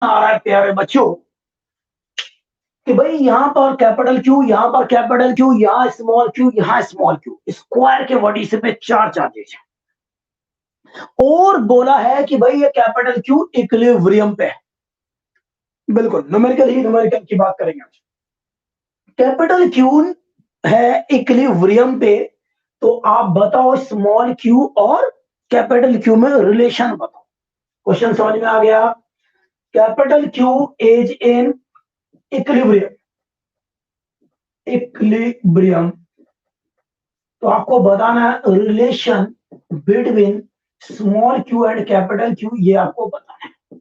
आ रहा है प्यारे बच्चों कि भाई यहाँ पर कैपिटल क्यू, यहाँ पर कैपिटल क्यू, यहाँ स्मॉल क्यू, यहाँ स्मॉल क्यू, स्क्वायर के वर्टिस पे 4 चार्जेस है और बोला है कि भाई ये कैपिटल क्यू इक्विलिब्रियम पे है। बिल्कुल न्यूमेरिकल ही न्यूमेरिकल की बात करेंगे आज। कैपिटल क्यू है इक्विलिब्रियम पे, तो आप बताओ स्मॉल क्यू और कैपिटल क्यू में रिलेशन बताओ। क्वेश्चन समझ में आ गया? Capital Q is in equilibrium, equilibrium, तो आपको बताना है relation between small Q and capital Q, ये आपको बताना है।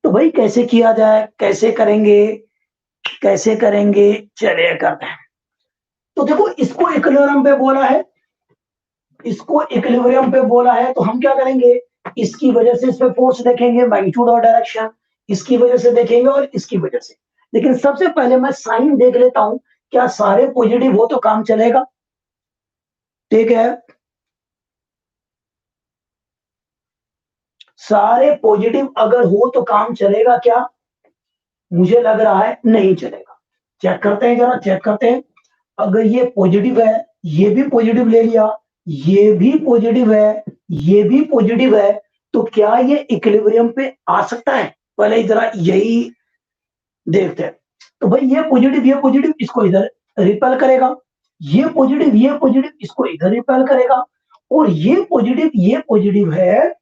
तो भाई कैसे किया जाए, कैसे करेंगे, कैसे करेंगे, चलिए करते हैं। तो देखो इसको इक्विलिब्रियम पे बोला है, इसको इक्विलिब्रियम पे बोला है, तो हम क्या करेंगे, इसकी वजह से इस पे फोर्स देखेंगे, मैग्नीट्यूड और डायरेक्शन, इसकी वजह से देखेंगे और इसकी वजह से। लेकिन सबसे पहले मैं साइन देख लेता हूं, क्या सारे पॉजिटिव हो तो काम चलेगा। ठीक है, सारे पॉजिटिव अगर हो तो काम चलेगा क्या? मुझे लग रहा है नहीं चलेगा। चेक करते हैं, जरा चेक करते हैं। अगर ये पॉजिटिव है, ये भी पॉजिटिव ले लिया, ये भी पॉजिटिव है, ये भी पॉजिटिव है, तो क्या ये इक्विलिब्रियम पे आ सकता है? पहले जरा यही देखते हैं। तो भाई ये पॉजिटिव इसको इधर रिपेल करेगा, ये पॉजिटिव इसको इधर रिपेल करेगा, और ये पॉजिटिव है,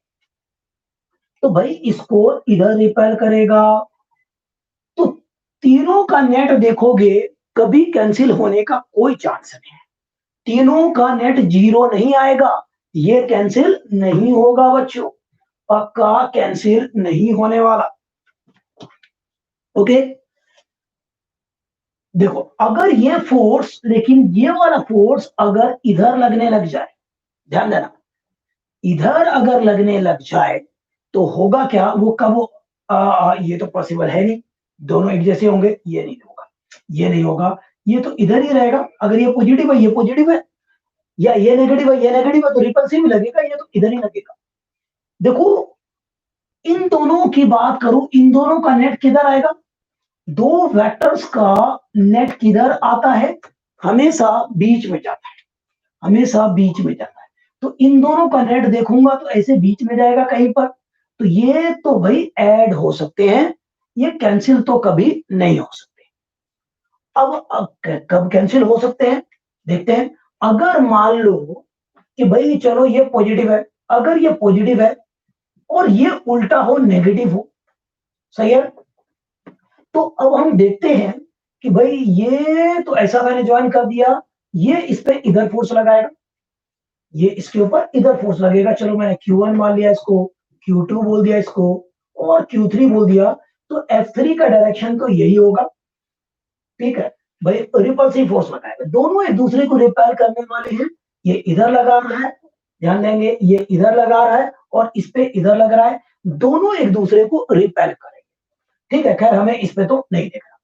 तो भाई इसको इधर रिपेल करेगा। तो तीनों का नेट देखोगे, कभी कैंसिल होने का कोई चांस नहीं है। तीनों का नेट जीरो नहीं आएगा, ये कैंसिल नहीं होगा बच्चों, पक्का कैंसिल नहीं होने वाला। ओके, देखो अगर ये फोर्स, लेकिन ये वाला फोर्स अगर इधर लगने लग जाए, ध्यान देना, इधर अगर लगने लग जाए तो होगा क्या, वो कब ये तो पॉसिबल है नहीं, दोनों एक जैसे होंगे, ये नहीं होगा, ये नहीं होगा, ये तो इधर ही रहेगा। अगर ये पॉजिटिव है, ये पॉजिटिव है, या ये नेगेटिव है, ये नेगेटिव है, तो रिपल्सिव लगेगा, ये तो इधर ही लगेगा। देखो इन दोनों की बात करूं, इन दोनों का नेट किधर आएगा? दो वेक्टर्स का नेट किधर आता है? हमेशा बीच में जाता है, हमेशा बीच में जाता है। तो इन दोनों का नेट देखूंगा तो ऐसे बीच में जाएगा कहीं पर, तो ये तो भाई ऐड हो सकते हैं, ये कैंसिल तो कभी नहीं हो सकते। अब कब कैंसिल हो सकते हैं देखते हैं। अगर मान लो कि भाई चलो ये पॉजिटिव है, अगर ये पॉजिटिव है और ये उल्टा हो, नेगेटिव हो, सही है, तो अब हम देखते हैं कि भाई ये तो ऐसा मैंने ज्वाइन कर दिया, ये इस पे इधर फोर्स लगाएगा, ये इसके ऊपर इधर फोर्स लगेगा। चलो मैंने Q1 मान लिया, इसको Q2 बोल दिया, इसको और Q3 बोल दिया, तो F3 का डायरेक्शन तो यही होगा। ठीक है भाई, रिपल्सिव फोर्स लगाएगा, दोनों एक दूसरे को रिपेल करने वाले हैं। ये इधर लगा रहा है, ध्यान देंगे, ये इधर लगा रहा है और इस पे इधर लग रहा है, दोनों एक दूसरे को रिपेल करेंगे। ठीक है, खैर हमें इस पे तो नहीं देखना।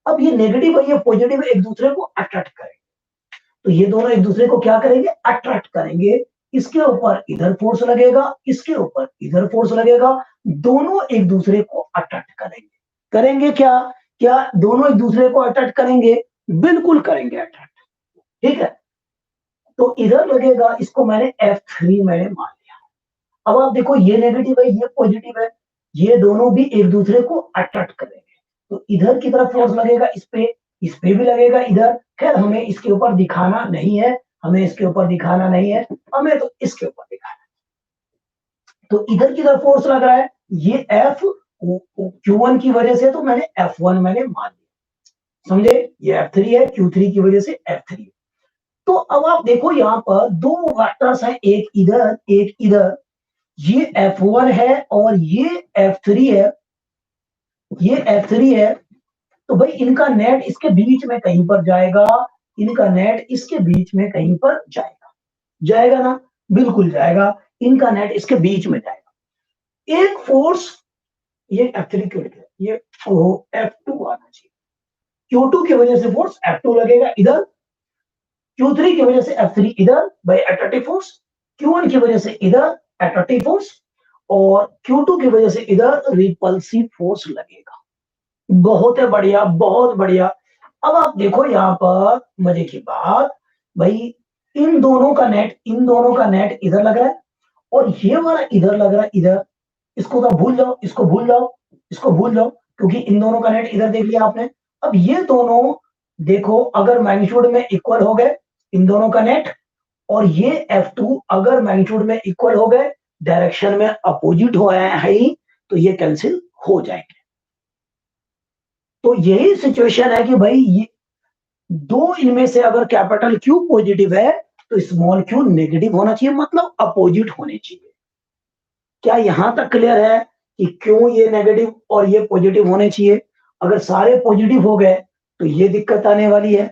अब ये नेगेटिव है, ये पॉजिटिव है, एक दूसरे को अट्रैक्ट करेंगे, तो ये दोनों एक दूसरे को क्या करेंगे, अट्रैक्ट करेंगे। इसके ऊपर इधर फोर्स लगेगा, इसके ऊपर इधर फोर्स लगेगा, दोनों एक दूसरे को अट्रैक्ट करेंगे। करेंगे क्या? क्या दोनों एक दूसरे को अट्रैक्ट करेंगे? बिल्कुल करेंगे अट्रैक्ट। ठीक है, तो इधर लगेगा, इसको मैंने F3 मैंने मान लिया। अब आप देखो, ये नेगेटिव है, ये पॉजिटिव है, ये दोनों भी एक दूसरे को अट्रैक्ट करेंगे, तो इधर की तरफ फोर्स लगेगा, इस पे भी लगेगा इधर। खैर हमें इसके ऊपर दिखाना नहीं है, हमें इसके ऊपर दिखाना नहीं है, हमें तो इसके ऊपर दिखाना है। तो इधर की तरफ फोर्स लग रहा है, ये F Q1 की वजह से, तो मैंने F1 मैंने मान लिया, समझे? ये F3 है, Q3 की वजह से F3। तो अब आप देखो यहाँ पर दो वेक्टर्स हैं, एक इधर एक इधर, ये F1 है और ये F3 है, ये F3 है, तो भाई इनका नेट इसके बीच में कहीं पर जाएगा, इनका नेट इसके बीच में कहीं पर जाएगा, जाएगा ना? बिल्कुल जाएगा, इनका नेट इसके बीच में जाएगा। एक फोर्स, ये F3 क्यों लिखा है, ये F2 आना चाहिए। Q2 की वजह से फोर्स F2 लगेगा इधर, Q3 की वजह से F3 इधर बाय अट्रैक्टिव फोर्स, Q1 की वजह से इधर अट्रैक्टिव फोर्स, और Q2 की वजह से इधर रिपल्सिव फोर्स लगेगा। बहुत है बढ़िया, बहुत बढ़िया। अब आप देखो यहाँ पर मजे की बात, भाई इन दोनों का नेट इधर लग रहा है और ये वाला इधर लग रहा है इधर। इसको तो भूल जाओ, इसको भूल जाओ, इसको भूल जाओ, क्योंकि इन दोनों का नेट इधर देख लिया आपने। अब ये दोनों देखो अगर मैग्नीट्यूड में इक्वल हो गए, इन दोनों का नेट, और ये F2 अगर मैग्नीट्यूड में इक्वल हो गए, डायरेक्शन में अपोजिट हो है ही, तो ये कैंसिल हो जाएंगे। तो यही सिचुएशन है कि भाई ये दो इनमें से अगर कैपिटल Q पॉजिटिव है तो स्मॉल q नेगेटिव होना चाहिए, मतलब अपोजिट होने चाहिए। क्या यहां तक क्लियर है कि क्यों ये नेगेटिव और ये पॉजिटिव होने चाहिए? अगर सारे पॉजिटिव हो गए तो ये दिक्कत आने वाली है,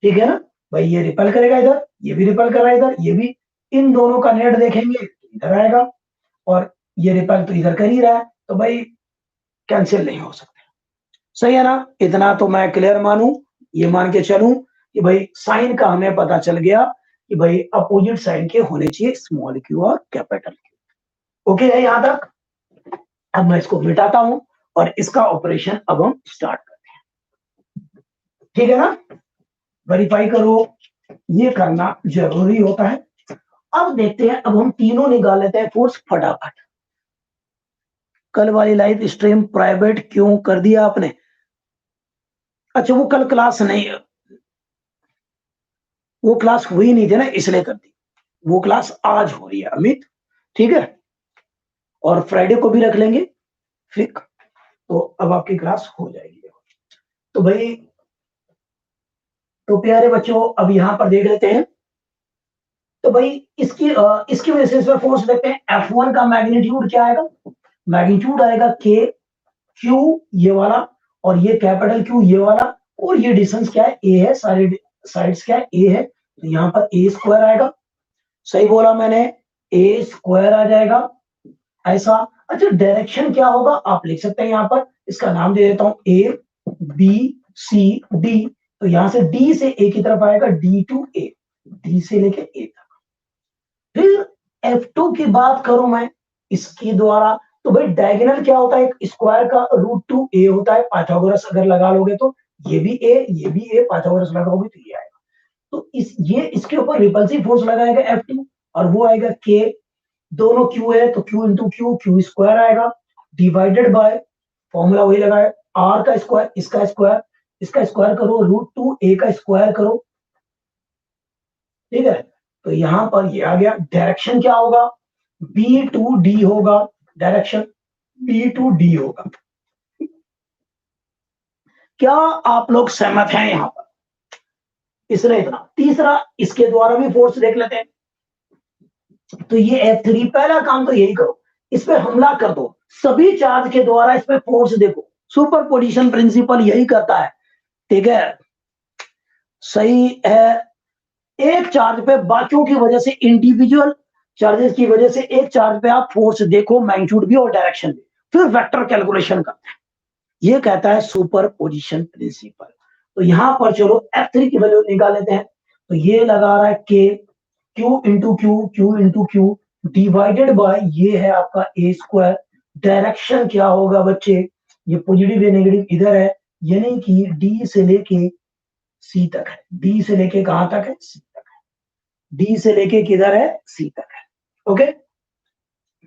ठीक है ना भाई। ये रिपेल करेगा इधर, ये भी रिपेल कर रहा है इधर, ये भी। इन दोनों का नेट देखेंगे इधर आएगा और ये रिपेल तो इधर कर ही रहा है, तो भाई कैंसिल नहीं हो सकते। सही है ना? इतना तो मैं क्लियर मानूं, ये मान के चलूं कि भाई साइन का हमें पता चल गया कि भाई अपोजिट साइन के होने चाहिए स्मॉल क्यू और कैपिटल क्यू। ओके है यहां तक? अब मैं इसको मिटाता हूं और इसका ऑपरेशन अब हम स्टार्ट करते हैं, ठीक है ना? वेरीफाई करो, ये करना जरूरी होता है। अब देखते हैं, अब हम तीनों निकाल लेते हैं फोर्स फटाफट। कल वाली लाइव स्ट्रीम प्राइवेट क्यों कर दिया आपने? अच्छा वो कल क्लास नहीं, वो क्लास हुई नहीं थी ना इसलिए कर दी। वो क्लास आज हो रही है अमित, ठीक है? और फ्राइडे को भी रख लेंगे, ठीक? तो अब आपकी क्लास हो जाएगी। तो भाई, तो प्यारे बच्चों अब यहां पर देख लेते हैं। तो भाई इसकी वजह से इसमें फोर्स देखते हैं। F1 का मैग्नीट्यूड क्या आएगा? मैग्नीट्यूड आएगा K, Q ये वाला, और ये कैपिटल Q ये वाला, और ये डिस्टेंस क्या है? A है, सारे साइड्स क्या है? A है, तो यहाँ पर A स्क्वायर आएगा। सही बोला मैंने, A स्क्वायर आ जाएगा ऐसा। अच्छा डायरेक्शन क्या होगा आप लिख सकते हैं, यहाँ पर इसका नाम दे देता हूं A B C D। तो यहां से D से A की तरफ आएगा D टू A, D से लेके A तक। फिर F2 की बात करूं मैं इसके द्वारा, तो भाई डायगोनल क्या होता है? एक स्क्वायर का रूट टू A होता है। पाइथागोरस अगर लगा लोगे तो ये भी A, ये भी A, पाइथागोरस लगाओगे तो ये आएगा। तो ये इसके ऊपर रिपल्सिव फोर्स लगाएगा F2, और वो आएगा K। दोनों Q है तो Q इंटू Q स्क्वायर आएगा, डिवाइडेड बाय, फॉर्मूला वही लगाए, R का स्क्वायर, इसका स्क्वायर करो, रूट टू A का स्क्वायर करो, ठीक है? तो यहां पर ये आ गया। डायरेक्शन क्या होगा? B टू D होगा, डायरेक्शन B टू D होगा। क्या आप लोग सहमत हैं यहां पर? इसलिए इतना। तीसरा, इसके द्वारा भी फोर्स देख लेते हैं। तो ये F3, पहला काम तो यही करो, इस पे हमला कर दो। सभी चार्ज के द्वारा इस पे फोर्स देखो, सुपर पोजिशन प्रिंसिपल यही करता है, ठीक है? सही है। एक चार्ज पे बाकियों की वजह से, इंडिविजुअल चार्जेस की वजह से एक चार्ज पे आप फोर्स देखो, मैग्नीट्यूड भी और डायरेक्शन भी, फिर वेक्टर कैलकुलेशन करते हैं। ये कहता है सुपर पोजिशन प्रिंसिपल। तो यहां पर चलो F3 की वैल्यू निकाल लेते हैं। तो ये लगा रहा है K, Q into Q into Q divided by, ये है आपका A स्क्वायर। डायरेक्शन क्या होगा बच्चे? ये पॉजिटिव या नेगेटिव इधर है, यानी कि D से लेके C तक है। D से लेके कहां तक है? C तक है। D से लेके किधर है? C तक है। ओके,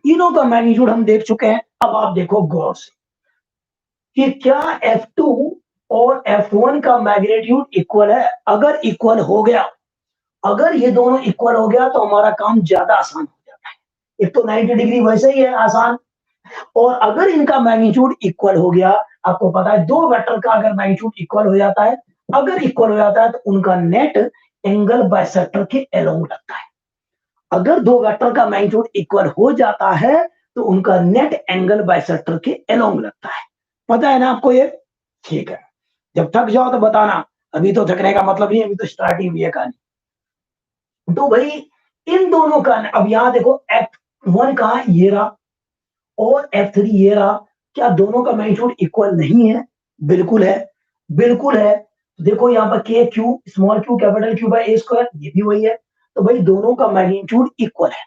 तीनों का मैग्नीट्यूड हम देख चुके हैं। अब आप देखो गौर से कि क्या F2 और F1 का मैग्नीट्यूड इक्वल है? अगर इक्वल हो गया, अगर ये दोनों इक्वल हो गया तो हमारा काम ज्यादा आसान हो जाता है। एक तो 90 डिग्री वैसे ही है आसान, और अगर इनका मैग्नीट्यूड इक्वल हो गया, आपको पता है दो वेक्टर का अगर मैग्नीट्यूड इक्वल हो जाता है, अगर इक्वल हो जाता है तो उनका नेट एंगल बाइसेक्टर के अलोंग लगता है। अगर दो वेक्टर का मैग्नीट्यूड इक्वल हो जाता है तो उनका नेट एंगल बाइसेक्टर के अलोंग लगता है। पता है ना आपको ये? ठीक है, जब थक जाओ तो बताना, अभी तो थकने का मतलब नहीं, अभी तो स्टार्टिंग भी है कहानी। तो भाई इन दोनों का, अब यहां देखो F1 का ये रहा और F3 ये रहा, क्या दोनों का मैग्नीट्यूड इक्वल नहीं है? बिल्कुल है, बिल्कुल है। देखो यहाँ पर K Q small Q capital Q by A square, ये भी वही है। तो भाई दोनों का मैग्नीट्यूड इक्वल है।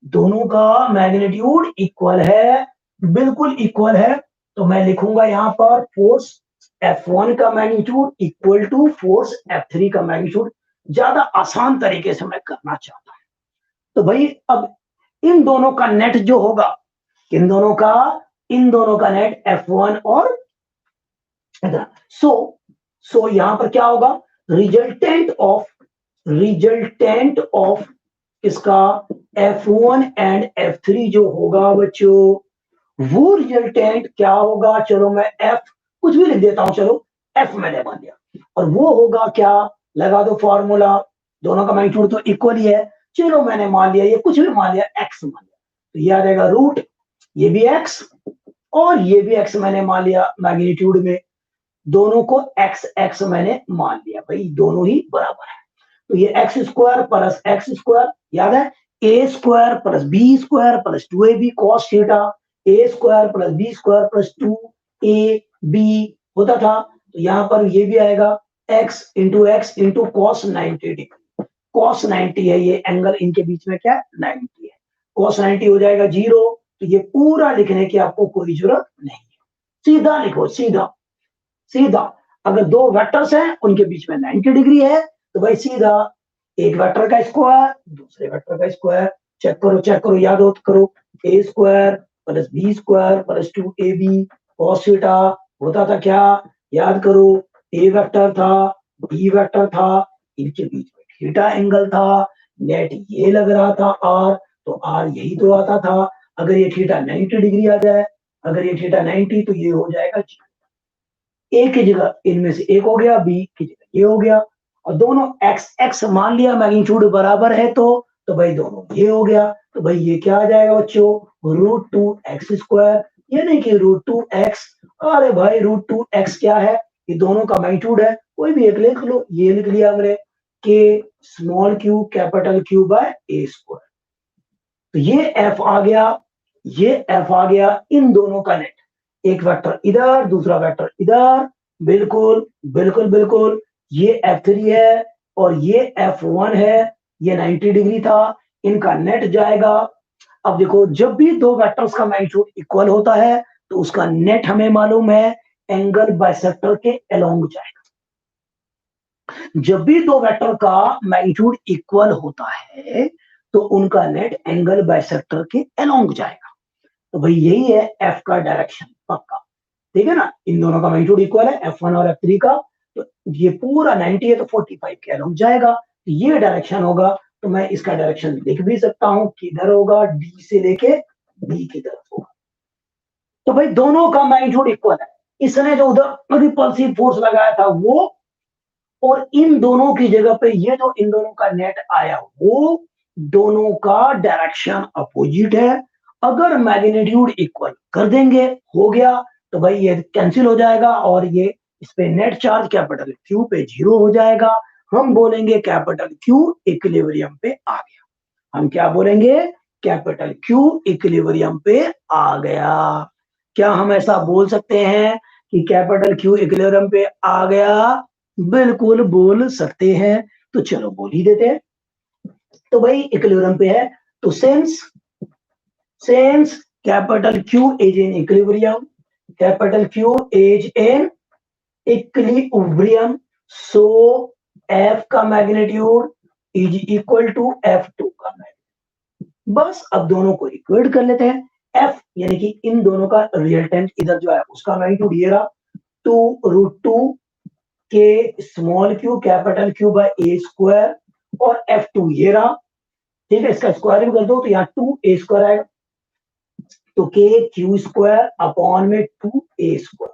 दोनों का मैग्नीट्यूड इक्वल है, बिल्कुल इक्वल है। तो मैं लिखूंगा यहां पर फोर्स F1 का magnitude equal to force F3 का मैग्नीट्यूड। ज्यादा आसान तरीके से मैं करना चाहता हूं। तो भाई अब इन दोनों का नेट जो होगा, इन दोनों का नेट F1 और सो यहां पर क्या होगा, रिजल्टेंट ऑफ इसका F1 एंड F3 जो होगा बच्चों, वो रिजल्टेंट क्या होगा, चलो मैं F कुछ भी लिख देता हूं, चलो F मैंने मान लिया, और वो होगा क्या, लगा दो फॉर्मूला, दोनों का मैग्नीट्यूड तो इक्वल ही है, चलो मैंने मान लिया, ये कुछ भी मान लिया, x मान लिया, तो ये आ जाएगा रूट, ये भी x और ये भी x मैंने मान लिया मैग्नीट्यूड में, दोनों को x x मैंने मान लिया, भाई दोनों ही बराबर है। तो ये x square plus x square, याद है, a square plus b square plus 2ab cos theta, a square plus b square plus 2ab होता था। तो यहां पर ये भी आएगा x into cos 90 degree, cos 90 है ये एंगल, इनके बीच में क्या 90 है, कॉस 90 हो जाएगा 0। तो ये पूरा लिखने की आपको कोई जरूरत नहीं है, सीधा लिखो, सीधा सीधा। अगर दो वेक्टर्स हैं उनके बीच में 90 डिग्री है, तो भाई सीधा एक वेक्टर का स्क्वायर दूसरे वेक्टर का स्क्वायर, चेक करो, याद हो करो, a square plus b square plus 2ab cos theta होता था क्या, याद करो, ए वेक्टर था, बी वेक्टर था, इनके बीच में थीटा एंगल था, नेट ये लग रहा था आर, तो आर यही तो आता था। अगर ये थीटा 90 डिग्री आ जाए, अगर ये थीटा 90, तो ये हो जाएगा ए की जगह इनमें से एक हो गया, बी की जगह ये हो गया, और दोनों एक्स एक्स मान लिया मैग्नीट्यूड बराबर है, तो भाई दोनों ये हो गया, तो भाई ये क्या आ जाएगा बच्चों, √2x², ये नहीं कि √2x, अरे भाई √2x क्या है, ये दोनों का मैग्नीट्यूड है, कोई भी एक लिख लो, ये लिख लिया हमने K small Q capital Q by a²। तो ये f आ गया, ये f आ गया इन दोनों का नेट, एक वेक्टर इधर दूसरा वेक्टर इधर, बिल्कुल बिल्कुल बिल्कुल, ये F3 है और ये F1 है, ये 90 डिग्री था, इनका नेट जाएगा। अब देखो, जब भी दो वेक्टर्स का मैग्नीट्यूड इक्वल होता है तो उसका नेट हमें मालूम है एंगल बाइसेक्टर के अलोंग जाएगा। जब भी दो वेक्टर का मैग्नीट्यूड इक्वल होता है तो उनका नेट एंगल बाइसेक्टर के अलोंग जाएगा। तो भाई यही है एफ का डायरेक्शन पक्का, ठीक है ना, इन दोनों का मैग्नीट्यूड इक्वल है F1 और F3 का, तो ये पूरा 90 है तो 45 के अलोंग जाएगा, तो ये डायरेक्शन होगा। तो मैं इसका डायरेक्शन लिख भी सकता हूं, किधर होगा, डी से लेके बी की तरफ होगा। तो भाई दोनों का मैग्नीट्यूड इक्वल है, इसने जो उधर रिपल्सिव फोर्स लगाया था वो, और इन दोनों की जगह पे ये जो इन दोनों का नेट आया वो, दोनों का डायरेक्शन अपोजिट है। अगर मैग्नीट्यूड इक्वल कर देंगे, हो गया, तो भाई ये कैंसिल हो जाएगा और ये इस पे नेट चार्ज कैपिटल क्यू पे 0 हो जाएगा। हम बोलेंगे कैपिटल क्यू इक्विलिब्रियम पे आ गया। हम क्या बोलेंगे, कैपिटल क्यू इक्विलिब्रियम पे आ गया। क्या हम ऐसा बोल सकते हैं कि कैपिटल क्यू इक्विलिब्रियम पे आ गया, बिल्कुल बोल सकते हैं, तो चलो बोल ही देते हैं। तो भाई इक्विलिब्रियम पे है, तो since capital Q is in equilibrium, capital Q is in equilibrium, so F का magnitude is equal to F2 का मैग्नीट्यूड। बस अब दोनों को इक्वेट कर लेते हैं, F यानी कि इन दोनों का रिजल्टेंट इधर जो है उसका मैग्नीट्यूड ये रहा 2√2 के small Q capital Q by a², और F2 ये रहा, ठीक है, इसका स्क्वायर भी कर दो तो यहाँ 2a² आएगा, तो के क्यू² अपॉन में 2a²,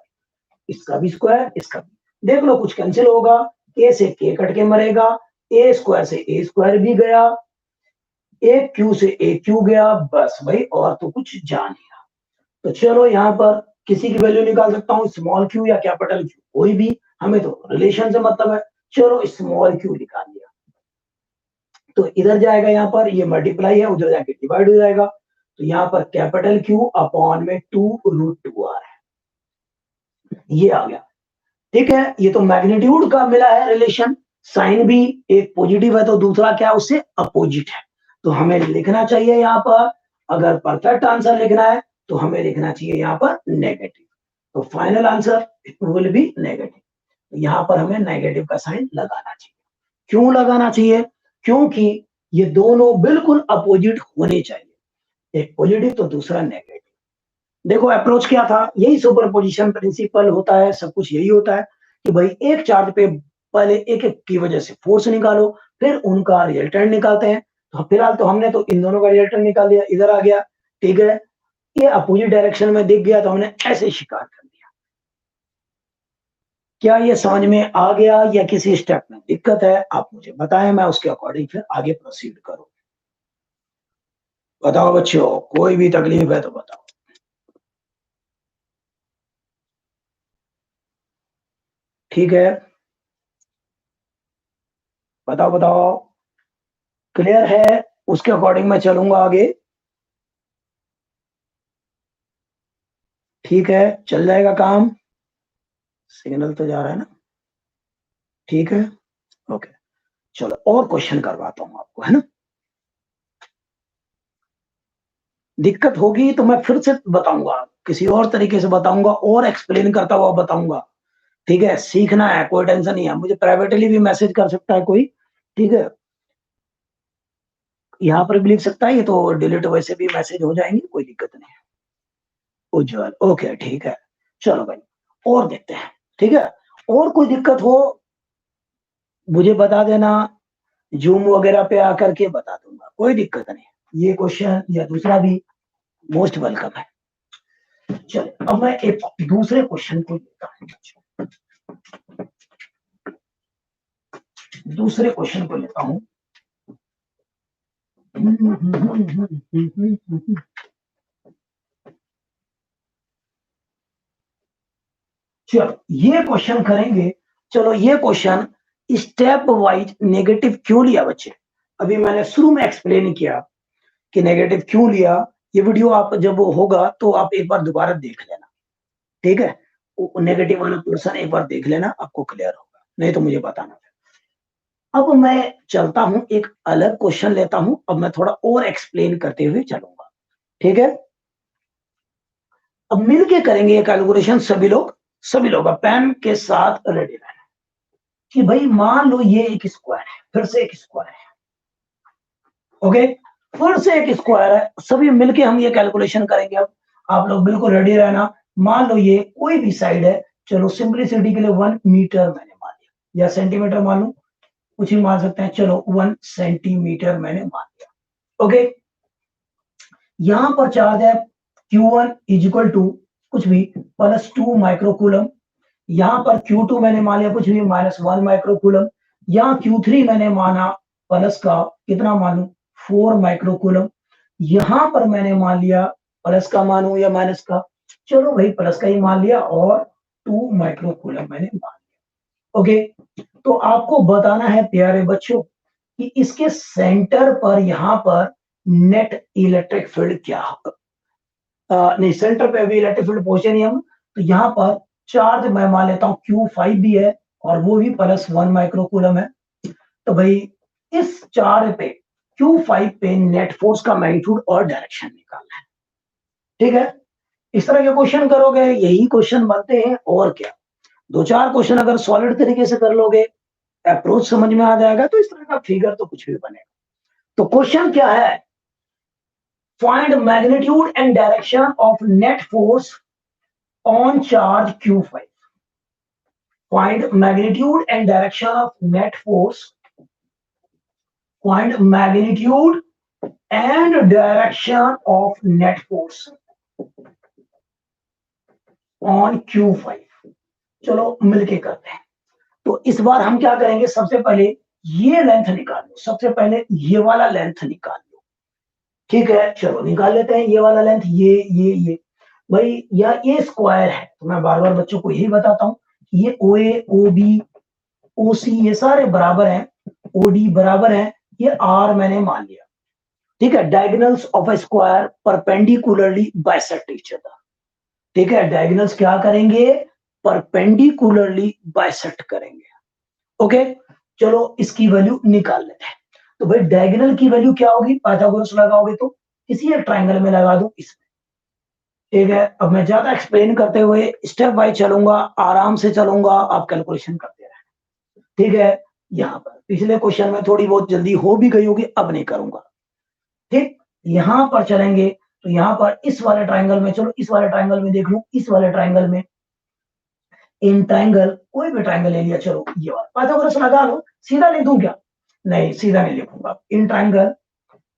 इसका भी स्क्वायर इसका भी, देख लो कुछ कैंसिल होगा, के से के कट के मरेगा, a² से a² भी गया, एक क्यू से एक क्यू गया, बस भाई और तो कुछ जा नहीं रहा। तो चलो यहाँ पर किसी की वैल्यू निकाल सकता हूँ, स्मॉल क्यू या कैपिटल क्यू, कोई भी, हमें तो रिलेशन से मतलब है, चलो स्मॉल क्यू निकाल लिया, तो इधर जाएगा, यहाँ पर ये मल्टीप्लाई है, उधर जाके डिवाइड हो जाएगा, तो यहाँ पर कैपिटल क्यू अपॉन में 2√2 आ रहा है, ये आ गया, ठीक है। ये तो मैग्नीट्यूड का मिला है रिलेशन, साइन भी एक पॉजिटिव है तो दूसरा क्या उससे अपोजिट है, तो हमें लिखना चाहिए यहाँ पर, अगर परफेक्ट आंसर लिखना है तो हमें लिखना चाहिए यहाँ पर नेगेटिव। तो final answer will be negative. यहाँ पर हमें नेगेटिव का साइन लगाना चाहिए। क्यों लगाना चाहिए? क्योंकि ये दोनों बिल्कुल अपोजिट होने चाहिए, एक पॉजिटिव तो दूसरा नेगेटिव। देखो अप्रोच क्या था, यही सुपरपोजिशन प्रिंसिपल होता है, सब कुछ यही होता है कि भाई एक चार्ज पे पहले एक एक की वजह से फोर्स निकालो, फिर उनका रिजल्टेंट निकालते हैं। तो फिलहाल तो हमने तो इन दोनों का रिजल्टेंट निकाल दिया, इधर आ गया, ठीक है, ये अपोजिट डायरेक्शन में दिख गया तो हमने ऐसे शिकार कर दिया। क्या ये समझ में आ गया या किसी स्टेप में दिक्कत है? आप मुझे बताएं, मैं उसके अकॉर्डिंग फिर आगे प्रोसीड करूं। बताओ बच्चों, कोई भी तकलीफ है तो बताओ। ठीक है, बताओ बताओ, क्लियर है? उसके अकॉर्डिंग मैं चलूंगा आगे। ठीक है, चल जाएगा काम। सिग्नल तो जा रहा है ना? ठीक है, ओके, चलो और क्वेश्चन करवाता हूं आपको, है ना? दिक्कत होगी तो मैं फिर से बताऊंगा, किसी और तरीके से बताऊंगा और एक्सप्लेन करता हुआ बताऊंगा। ठीक है, सीखना है, कोई टेंशन नहीं है, मुझे प्राइवेटली भी मैसेज कर सकता है कोई, ठीक है, यहाँ पर भी लिख सकता है, ये तो डिलीट वैसे भी मैसेज हो जाएंगे, कोई दिक्कत नहीं है। उज्जवल, ओके ठीक है, चलो भाई और देखते हैं। ठीक है, और कोई दिक्कत हो मुझे बता देना, जूम वगैरह पे आकर के बता दूंगा, कोई दिक्कत नहीं है। ये क्वेश्चन या दूसरा भी मोस्ट वेलकम है। चलो अब मैं एक दूसरे क्वेश्चन को लेता हूँ, दूसरे क्वेश्चन को लेता हूँ। चलो ये क्वेश्चन करेंगे। चलो ये क्वेश्चन स्टेप वाइज नेगेटिव क्यों लिया बच्चे, अभी मैंने शुरू में एक्सप्लेन किया कि नेगेटिव क्यों लिया। ये वीडियो आप जब होगा तो आप एक बार दोबारा देख लेना, ठीक है, नेगेटिव वाला पोर्शन एक बार देख लेना, आपको क्लियर होगा, नहीं तो मुझे बताना। अब मैं चलता हूं, एक अलग क्वेश्चन लेता हूं, अब मैं थोड़ा और एक्सप्लेन करते हुए चलूंगा, ठीक है। अब मिलके करेंगे ये कैलकुलेशन, सभी लोग अब पेन के साथ रेडी रहना कि भाई मान लो ये एक स्क्वायर है, फिर से एक स्क्वायर है, ओके, फिर से एक स्क्वायर है, सभी मिलके हम ये कैलकुलेशन करेंगे। अब आप लोग बिल्कुल रेडी रहना। मान लो ये कोई भी साइड है, चलो सिंपलिसिटी के लिए 1 मीटर मैंने मान लिया, या सेंटीमीटर मान लो, कुछ ही मान सकते हैं, चलो 1 सेंटीमीटर मैंने मान लिया, ओके। यहां पर चार्ज है Q1 इज इक्वल टू कुछ भी +2 माइक्रोकूलम, यहां पर Q2 मैंने मान लिया कुछ भी -1 माइक्रोकूलम, यहाँ Q3 मैंने माना प्लस का कितना मानू 4 माइक्रोकूलम, यहां पर मैंने मान लिया प्लस का मानू या माइनस का, चलो भाई प्लस का ही मान लिया, और 2 माइक्रोकूलम मैंने मान लिया, ओके। तो आपको बताना है प्यारे बच्चों कि इसके सेंटर पर यहां पर नेट इलेक्ट्रिक फील्ड क्या होगा। नहीं, सेंटर पे अभी इलेक्ट्रिक फील्ड पहुंचे नहीं हम, तो यहाँ पर चार्ज मैं मान लेता हूँ Q5 भी है और वो भी +1 माइक्रोकूलम है। तो भाई इस चार्ज पे Q5 पे नेट फोर्स का मैग्नीट्यूड और डायरेक्शन निकालना है, ठीक है। इस तरह के क्वेश्चन करोगे, यही क्वेश्चन बनते हैं, और क्या, दो चार क्वेश्चन अगर सॉलिड तरीके से कर लोगे, अप्रोच समझ में आ जाएगा, तो इस तरह का फिगर तो कुछ भी बनेगा। तो क्वेश्चन क्या है, find magnitude and direction of net force on charge Q5. Find magnitude and direction of net force. Find magnitude and direction of net force on Q5. चलो मिलके करते हैं। तो इस बार हम क्या करेंगे, सबसे पहले ये लेंथ निकाल लो, सबसे पहले ये वाला लेंथ निकाल लो, ठीक है, चलो निकाल लेते हैं ये वाला लेंथ, ये भाई यह ए स्क्वायर है, तो मैं बार बार बच्चों को यही बताता हूँ, ये ओ ए ओ बी ओ सी ये सारे बराबर हैं, ओ डी बराबर है, ये आर मैंने मान लिया, ठीक है। Diagonals of A square perpendicularly bisect each other, ठीक है, डायगोनल्स क्या करेंगे, परपेंडिकुलरली बाइसेक्ट करेंगे, ओके। चलो इसकी वैल्यू निकाल लेते हैं। तो भाई डायगोनल की वैल्यू क्या होगी, पाइथागोरस लगाओगे तो किसी एक ट्राइंगल में लगा दो इसमें। ठीक है, अब मैं ज्यादा एक्सप्लेन करते हुए स्टेप वाइज चलूंगा, आराम से चलूंगा, आप कैलकुलेशन करते रहें। ठीक है, यहाँ पर पिछले क्वेश्चन में थोड़ी बहुत जल्दी हो भी गई होगी, अब नहीं करूंगा। ठीक, यहां पर चलेंगे तो यहाँ पर इस वाले ट्राइंगल में, चलो इस वाले ट्राइंगल में देख लो, इस वाले ट्राइंगल में इन ट्राइंगल, कोई भी ट्राइंगल ले लिया, चलो ये वाला पाइथागोरस लगा लो, सीधा लिख दूं क्या, नहीं सीधा नहीं लिखूंगा। इन ट्राइंगल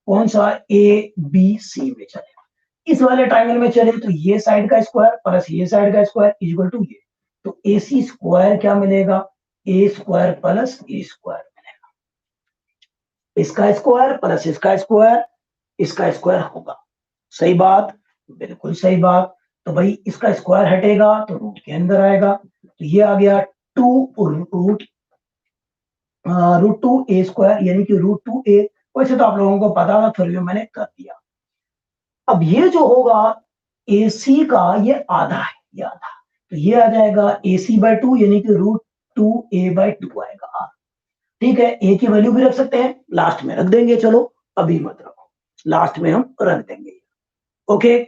कौन सा, ए बी सी में चलेगा, इस वाले ट्राइंगल में चले तो ये साइड का स्क्वायर प्लस ये साइड का स्क्वायर इक्वल टू ये, तो ए सी स्क्वायर क्या मिलेगा, ए स्क्वायर प्लस ए स्क्वायर मिलेगा, इसका स्क्वायर प्लस इसका स्क्वायर होगा। सही बात, बिल्कुल सही बात। तो भाई इसका स्क्वायर हटेगा तो रूट के अंदर आएगा, तो ये आ गया रूट टू ए स्क्वायर, यानी कि रूट टू ए। वैसे तो आप लोगों को पता था, फिर भी मैंने कर दिया। अब ये जो होगा ए सी का, ये आधा है, ये आधा, तो ये आ जाएगा ए सी बाई टू, यानी कि root two a by two आएगा। ठीक है, ए की वैल्यू भी रख सकते हैं, लास्ट में रख देंगे, चलो अभी मत रखो, लास्ट में हम रख देंगे। ओके,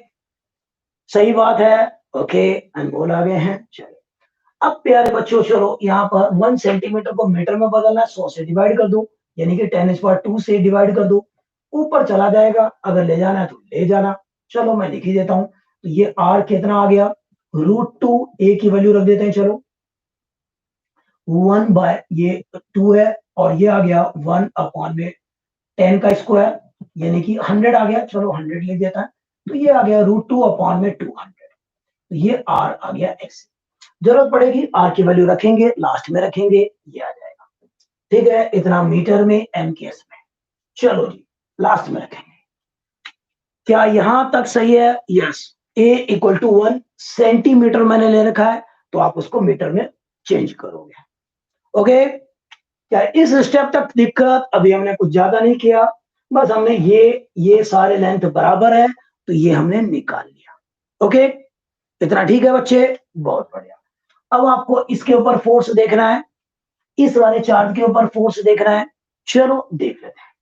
सही बात है। ओके, अनमोल आ गए हैं, चलो अब प्यारे बच्चों चलो यहाँ पर 1 सेंटीमीटर को मीटर में बदलना है, 100 से डिवाइड कर दो, यानी कि 10⁻² से डिवाइड कर दो, ऊपर चला जाएगा, अगर ले जाना है तो ले जाना। चलो मैं लिख ही देता हूं, तो ये आर कितना आ गया, रूट टू, ए की वैल्यू रख देते हैं, चलो 1 बाय ये 2 है, और ये आ गया 1 अपॉन में 10 का स्क्वायर, यानी कि 100 आ गया, चलो 100 लिख देता है, तो ये आ गया रूट टू अपॉन में 200, तो ये आर आ गया एक्स। जरूरत पड़ेगी आर की वैल्यू रखेंगे, लास्ट में रखेंगे, ये आ जाएगा। ठीक है, इतना मीटर में, एम के एस में, चलो जी लास्ट में रखेंगे। क्या यहां तक सही है, yes. A equal to 1 centimetre मैंने ले रखा है, तो आप उसको मीटर में चेंज करोगे। ओके, क्या इस स्टेप तक दिक्कत, अभी हमने कुछ ज्यादा नहीं किया, बस हमने ये सारे लेंथ बराबर है, तो ये हमने निकाल लिया। ओके, इतना ठीक है बच्चे, बहुत बढ़िया। अब आपको इसके ऊपर फोर्स देखना है, इस वाले चार्ज के ऊपर फोर्स देखना है, चलो देख लेते हैं।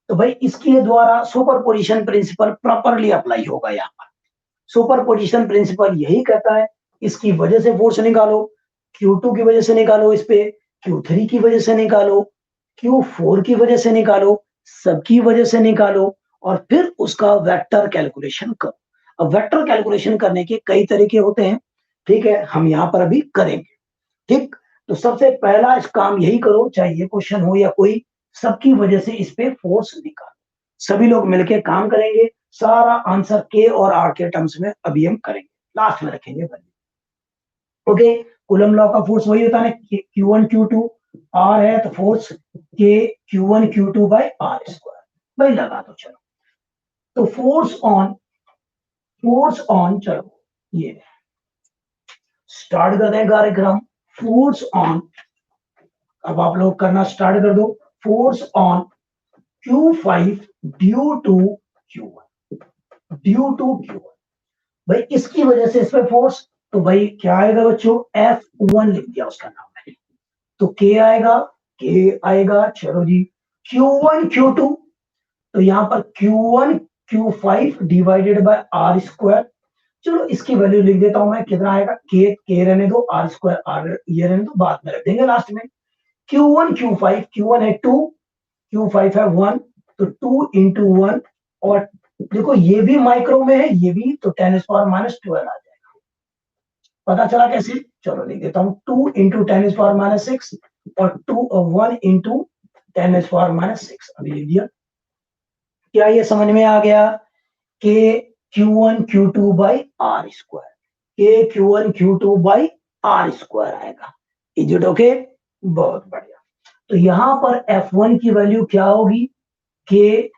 तो भाई इसके द्वारा superposition principle properly apply होगा। यहाँ पर सुपर पोजिशन प्रिंसिपल यही कहता है, इसकी वजह से फोर्स निकालो, Q2 की वजह से निकालो, इस पे Q3 की वजह से निकालो, Q4 की वजह से निकालो, सबकी वजह से निकालो, और फिर उसका वेक्टर कैलकुलेशन करो। अब वेक्टर कैलकुलेशन करने के कई तरीके होते हैं, ठीक है, हम यहाँ पर अभी करेंगे। ठीक, तो सबसे पहला इस काम यही करो, चाहे ये क्वेश्चन हो या कोई, सबकी वजह से इस पे फोर्स निकालो, सभी लोग मिलके काम करेंगे, सारा आंसर के और आर के टर्म्स में अभी हम करेंगे, लास्ट में रखेंगे वैल्यू। ओके, कूलम लॉ का फोर्स वही होता है Q1 Q2, आर है तो फोर्स के Q1 Q2 by r square, भाई लगा दो। चलो तो फोर्स ऑन चलो ये स्टार्ट कर दें कार्यक्रम, फोर्स ऑन, अब आप लोग करना स्टार्ट कर दो। Force on Q5 due to Q1, भाई इसकी वजह से इस पे फोर्स, तो भाई क्या आएगा बच्चों, F1 लिख दिया उसका नाम मैंने, तो के आएगा, चलो जी Q1 Q2, तो यहाँ पर Q1 Q5 divided by r square, चलो इसकी वैल्यू लिख देता हूं मैं, कितना आएगा, के रहने दो, आर स्क्वायर आर ये रहने दो, बाद में रख देंगे लास्ट में। Q1 Q5, Q1 है 2, Q5 है 1, तो 2 इंटू 1, और देखो ये भी माइक्रो में है, ये भी, तो 10⁻⁻12 आ जाएगा। पता चला कैसे, चलो लिख देता हूं, 2 इंटू 10⁻6 और 1 इंटू 10⁻6, अभी लिख दिया। क्या ये समझ में आ गया, के Q1 Q2 by r square, के Q1 Q2 by r square आएगा। इज इट ओके, बहुत बढ़िया। तो यहां पर F1 की वैल्यू क्या होगी, के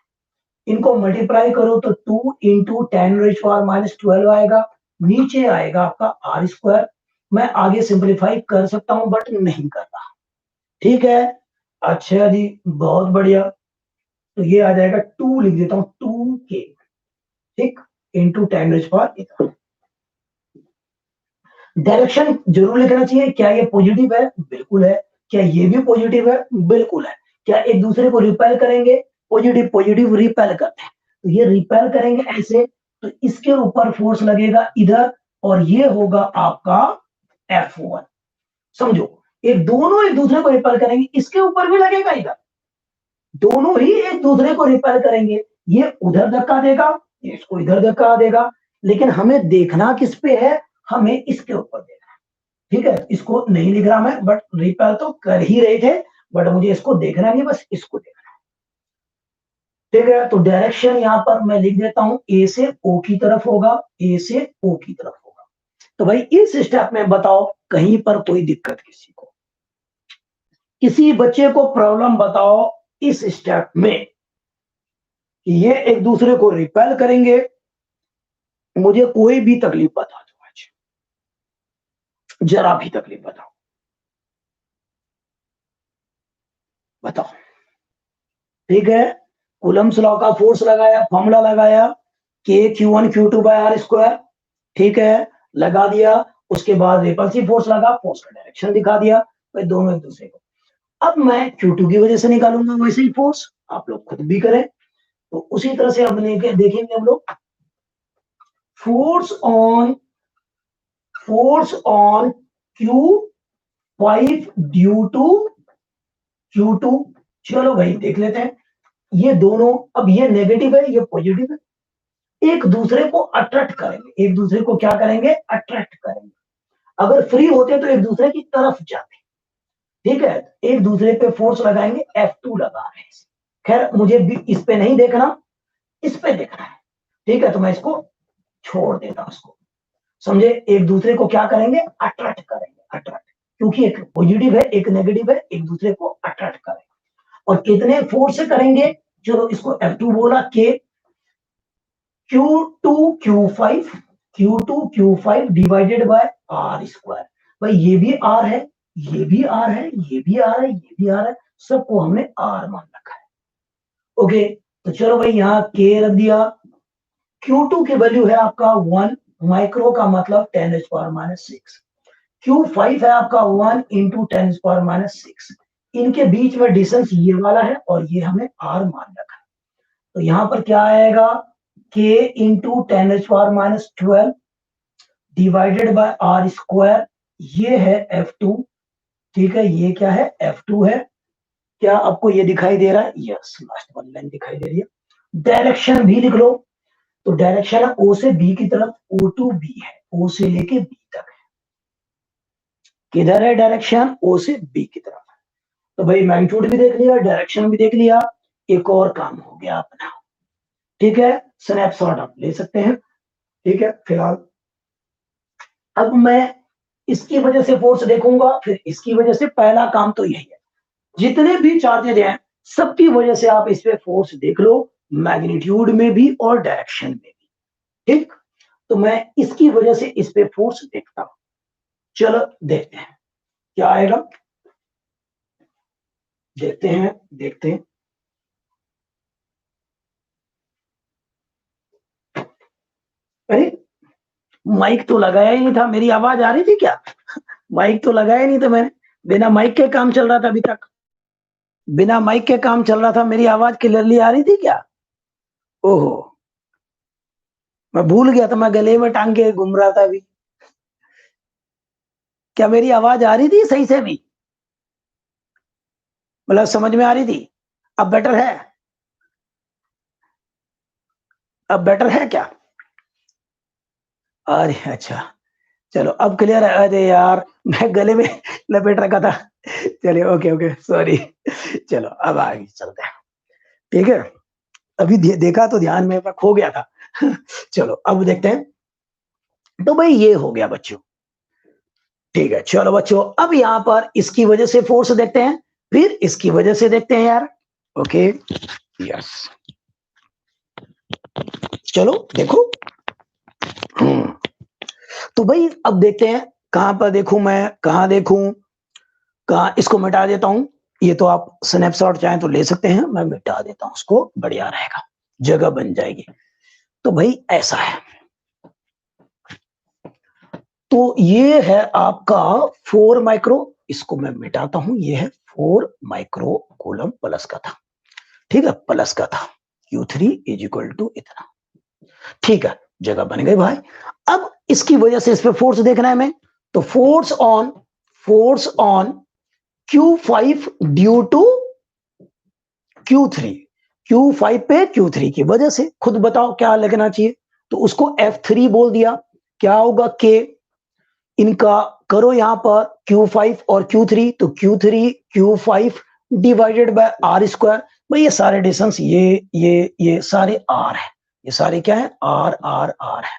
इनको मल्टीप्लाई करो तो 2 इंटू 10⁻12 आएगा, नीचे आएगा आपका आर स्क्वायर। मैं आगे सिंप्लीफाई कर सकता हूं बट नहीं कर रहा, ठीक है। अच्छा जी, बहुत बढ़िया, तो ये आ जाएगा 2 लिख देता हूं, 2K, ठीक, इंटू 10⁻12। डायरेक्शन जरूर लिखना चाहिए, क्या ये पॉजिटिव है, बिल्कुल है, क्या ये भी पॉजिटिव है, बिल्कुल है, क्या एक दूसरे को रिपेल करेंगे? पॉजिटिव पॉजिटिव रिपेल करते हैं, तो ये रिपेल करेंगे ऐसे, तो इसके ऊपर फोर्स लगेगा इधर, और ये होगा आपका F1। समझो, एक दोनों एक दूसरे को रिपेल करेंगे, इसके ऊपर भी लगेगा इधर, दोनों ही एक दूसरे को रिपेल करेंगे, ये उधर धक्का देगा, ये इसको इधर धक्का देगा, लेकिन हमें देखना किस पे है? हमें इसके ऊपर देखना है। ठीक है, इसको नहीं लिख रहा मैं, बट रिपेल तो कर ही रहे थे, बट मुझे इसको देखना नहीं, बस इसको देखना है। ठीक है, तो डायरेक्शन यहां पर मैं लिख देता हूं, ए से ओ की तरफ होगा, ए से ओ की तरफ होगा। तो भाई इस स्टेप में बताओ कहीं पर कोई दिक्कत किसी को, किसी बच्चे को प्रॉब्लम बताओ इस स्टेप में कि ये एक दूसरे को रिपेल करेंगे, मुझे कोई भी तकलीफ बता दो आज, जरा भी तकलीफ बताओ, बताओ। ठीक है, कूलम्स लॉ का फोर्स लगाया, फॉर्मूला लगाया, के Q1 Q2 bye r square. ठीक है, लगा दिया, उसके बाद रिपल्सिव फोर्स लगा, फोर्स का डायरेक्शन दिखा दिया, भाई दोनों एक दूसरे को। अब मैं Q2 की वजह से निकालूंगा वैसे ही फोर्स, आप लोग खुद भी करें, तो उसी तरह से अब देखेंगे हम लोग force on Q5 due to Q2। चलो भाई देख लेते हैं, ये दोनों, अब ये नेगेटिव है, ये पॉजिटिव है, एक दूसरे को अट्रैक्ट करेंगे, एक दूसरे को क्या करेंगे? अट्रैक्ट करेंगे। अगर फ्री होते तो एक दूसरे की तरफ जाते। ठीक है, एक दूसरे पे फोर्स लगाएंगे, F2 लगा रहे हैं। खैर मुझे भी इस पे नहीं देखना, इस पे देखना है। ठीक है, तो मैं इसको छोड़ देता हूं उसको। समझे, एक दूसरे को क्या करेंगे? अट्रैक्ट करेंगे, अट्रैक्ट, क्योंकि एक पॉजिटिव है एक नेगेटिव है, एक दूसरे को अट्रैक्ट करेंगे। और कितने फोर्स से करेंगे? चलो इसको F2 बोला, के Q2 Q5 divided by r square. भाई ये भी आर है, ये भी आर है, ये भी आर है, ये भी आर है, सबको हमने आर मान रखा है। ओके, तो चलो भाई यहाँ के रख दिया। Q2 की वैल्यू है आपका 1 माइक्रो, का मतलब 10⁻⁻⁶। Q5 है आपका 1 इंटू 10⁻⁻⁶। इनके बीच में डिस्टेंस ये वाला है, और ये हमें आर मान रखा है। तो यहां पर क्या आएगा? k into 10⁻12 divided by r square, ये है F2। ठीक है, ये क्या है? F2 है। क्या आपको ये दिखाई दे रहा है? यस, लास्ट वाली लाइन दिखाई दे रही है। डायरेक्शन भी लिख लो, तो डायरेक्शन है O से B की तरफ, O टू B है, O से लेके B तक है। किधर है डायरेक्शन? O से B की तरफ है। तो भाई मैग्नीट्यूड भी देख लिया, डायरेक्शन भी देख लिया, एक और काम हो गया अपना। ठीक है, स्नैपशॉट आप ले सकते हैं। ठीक है, फिलहाल अब मैं इसकी वजह से फोर्स देखूंगा, फिर इसकी वजह से। पहला काम तो यही है, जितने भी चार्जेज हैं सबकी वजह से आप इस पे फोर्स देख लो, मैग्नीट्यूड में भी और डायरेक्शन में भी। ठीक, तो मैं इसकी वजह से इस पे फोर्स देखता हूं। चलो देखते हैं क्या आएगा, देखते हैं देखते हैं। अरे माइक तो लगाया ही नहीं था, मेरी आवाज आ रही थी क्या? माइक तो लगाया नहीं था मैंने, बिना माइक के काम चल रहा था अभी तक, बिना माइक के काम चल रहा था, मेरी आवाज क्लियरली आ रही थी क्या? ओहो, मैं भूल गया था, मैं गले में टांग के घूम रहा था अभी। क्या मेरी आवाज आ रही थी सही से भी? मतलब समझ में आ रही थी? अब बेटर है? अब बेटर है क्या? अरे अच्छा, चलो अब क्लियर है। अरे यार मैं गले में लपेट रखा था। चलिए ओके ओके, सॉरी। चलो अब आगे चलते हैं। ठीक है, अभी देखा तो ध्यान में, मैं खो गया था। चलो अब देखते हैं। तो भाई ये हो गया बच्चों। ठीक है, चलो बच्चों, अब यहां पर इसकी वजह से फोर्स देखते हैं, फिर इसकी वजह से देखते हैं यार। ओके, यस, चलो देखो। तो भाई अब देखते हैं, कहां पर देखूं मैं, कहां देखूं, कहां, इसको मिटा देता हूं। ये तो आप स्नैपशॉट चाहें तो ले सकते हैं, मैं मिटा देता हूं उसको, बढ़िया रहेगा, जगह बन जाएगी। तो भाई ऐसा है, तो ये है आपका 4 माइक्रो, इसको मैं मिटाता हूं, ये है 4 माइक्रो कूलम प्लस का था, ठीक है, प्लस का था, Q3 इज इक्वल टू इतना, ठीक है, जगह बन गई भाई। अब इसकी वजह से इस पे फोर्स देखना है हमें, तो force on Q5 due to Q3, Q5 पे Q3 की वजह से, खुद बताओ क्या लगना चाहिए, तो उसको F3 बोल दिया, क्या होगा K, इनका करो यहां पर Q5 और Q3, तो Q3 Q5 divided by R square, भाई ये सारे डिस्टेंस ये सारे R है, ये सारे क्या है, R है,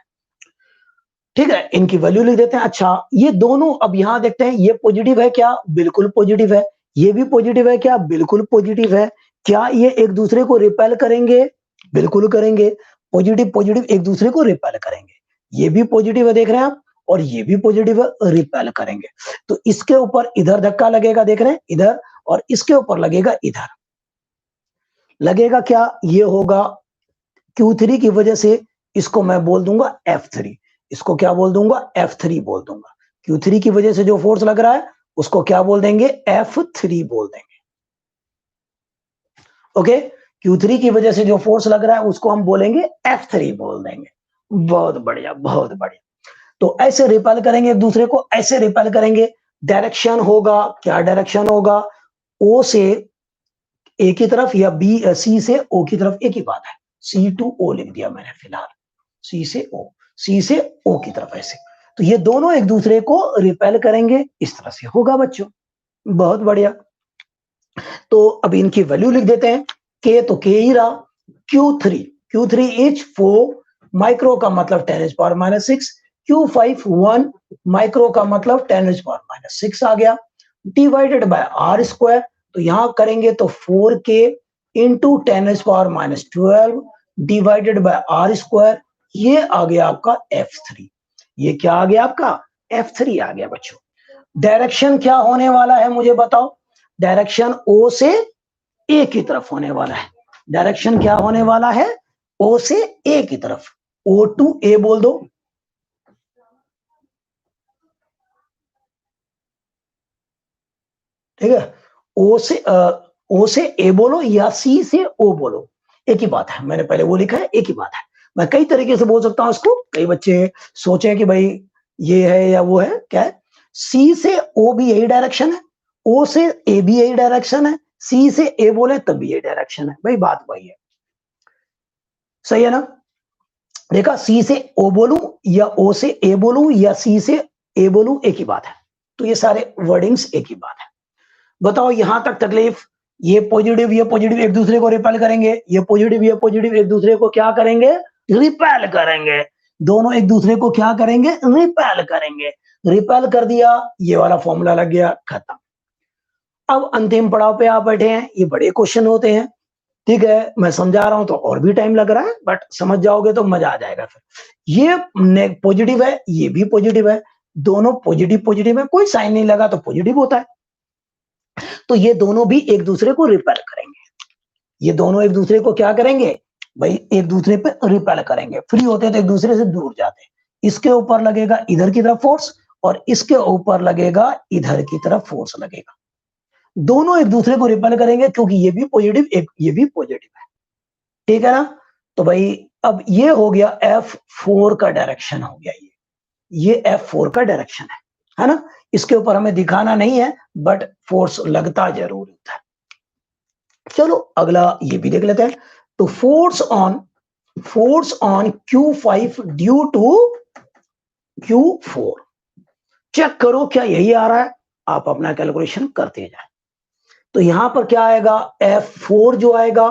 ठीक है, इनकी वैल्यू लिख देते हैं। अच्छा ये दोनों अब यहां देखते हैं, ये पॉजिटिव है क्या, बिल्कुल पॉजिटिव है, ये भी पॉजिटिव है क्या, बिल्कुल पॉजिटिव है, क्या ये एक दूसरे को रिपेल करेंगे, बिल्कुल करेंगे, पॉजिटिव पॉजिटिव एक दूसरे को रिपेल करेंगे, ये भी पॉजिटिव है देख रहे हैं आप, और ये भी पॉजिटिव है, रिपेल करेंगे, तो इसके ऊपर इधर धक्का लगेगा देख रहे हैं इधर, और इसके ऊपर लगेगा इधर, लगेगा क्या, ये होगा Q3 की वजह से, इसको मैं बोल दूंगा F3, इसको क्या बोल दूंगा, F3 बोल दूंगा, Q3 की वजह से जो फोर्स लग रहा है उसको क्या बोल देंगे, F3 बोल देंगे, ओके, Q3 की वजह से जो फोर्स लग रहा है उसको हम बोलेंगे F3 बोल देंगे, बहुत बढ़िया बहुत बढ़िया। तो ऐसे रिपेल करेंगे एक दूसरे को, ऐसे रिपेल करेंगे, डायरेक्शन होगा क्या, डायरेक्शन होगा O से A की तरफ या C से O की तरफ, एक ही बात है, C to O लिख दिया मैंने फिलहाल, C से O की तरफ ऐसे, तो ये दोनों एक दूसरे को रिपेल करेंगे, इस तरह से होगा बच्चों, बहुत बढ़िया। तो अब इनकी वैल्यू लिख देते हैं, K तो K ही रहा, Q3 इज 4 माइक्रो का मतलब 10⁻⁻6, Q5 1 माइक्रो का मतलब 10⁻⁻6 आ गया, डिवाइडेड बाय R स्क्वायर, तो यहां करेंगे तो 4K into 10⁻12 divided bye R square, ये आ गया आपका F3, ये क्या आ गया आपका, F3 आ गया बच्चों। डायरेक्शन क्या होने वाला है मुझे बताओ, डायरेक्शन O से A की तरफ होने वाला है, डायरेक्शन क्या होने वाला है, O से A की तरफ, O टू A बोल दो, ठीक है, O से A बोलो या C से O बोलो, एक ही बात है, मैंने पहले वो लिखा है, एक ही बात है, मैं कई तरीके से बोल सकता हूं इसको, कई बच्चे सोचे कि भाई ये है या वो है, क्या है, C से O भी यही डायरेक्शन है, O से A भी यही डायरेक्शन है, C से A बोले तब भी यही डायरेक्शन है, भाई बात वही है, सही है ना, देखा, C से O बोलूं या O से A बोलूं या C से A बोलूं, एक ही बात है, तो ये सारे वर्डिंग्स एक ही बात है। बताओ यहां तक तकलीफ, ये पॉजिटिव एक दूसरे को रिपेल करेंगे, ये पॉजिटिव एक दूसरे को क्या करेंगे, रिपेल करेंगे, दोनों एक दूसरे को क्या करेंगे, रिपेल करेंगे, रिपेल कर दिया, ये वाला फॉर्मूला लग गया, खत्म। अब अंतिम पड़ाव पे आप बैठे हैं, ये बड़े क्वेश्चन होते हैं, ठीक है, मैं समझा रहा हूं तो और भी टाइम लग रहा है, बट समझ जाओगे तो मजा आ जाएगा फिर। ये पॉजिटिव है, ये भी पॉजिटिव है, दोनों पॉजिटिव है, कोई साइन नहीं लगा तो पॉजिटिव होता है, तो ये दोनों भी एक दूसरे को रिपेल करेंगे, ये दोनों एक दूसरे को क्या करेंगे भाई, एक दूसरे पे रिपेल करेंगे, फ्री होते तो एक दूसरे से दूर जाते, इसके ऊपर लगेगा इधर की तरफ फोर्स, और इसके ऊपर लगेगा इधर की तरफ फोर्स लगेगा, दोनों एक दूसरे को रिपेल करेंगे, क्योंकि ये भी पॉजिटिव ये भी पॉजिटिव है, ठीक है ना। तो भाई अब ये हो गया F4 का डायरेक्शन हो गया, ये F4 का डायरेक्शन है ना, इसके ऊपर हमें दिखाना नहीं है, बट फोर्स लगता जरूर होता है। चलो अगला ये भी देख लेते हैं, तो force on Q5 due to Q4, check करो क्या यही आ रहा है, आप अपना कैलकुलेशन करते जाए, तो यहां पर क्या आएगा, F4 जो आएगा,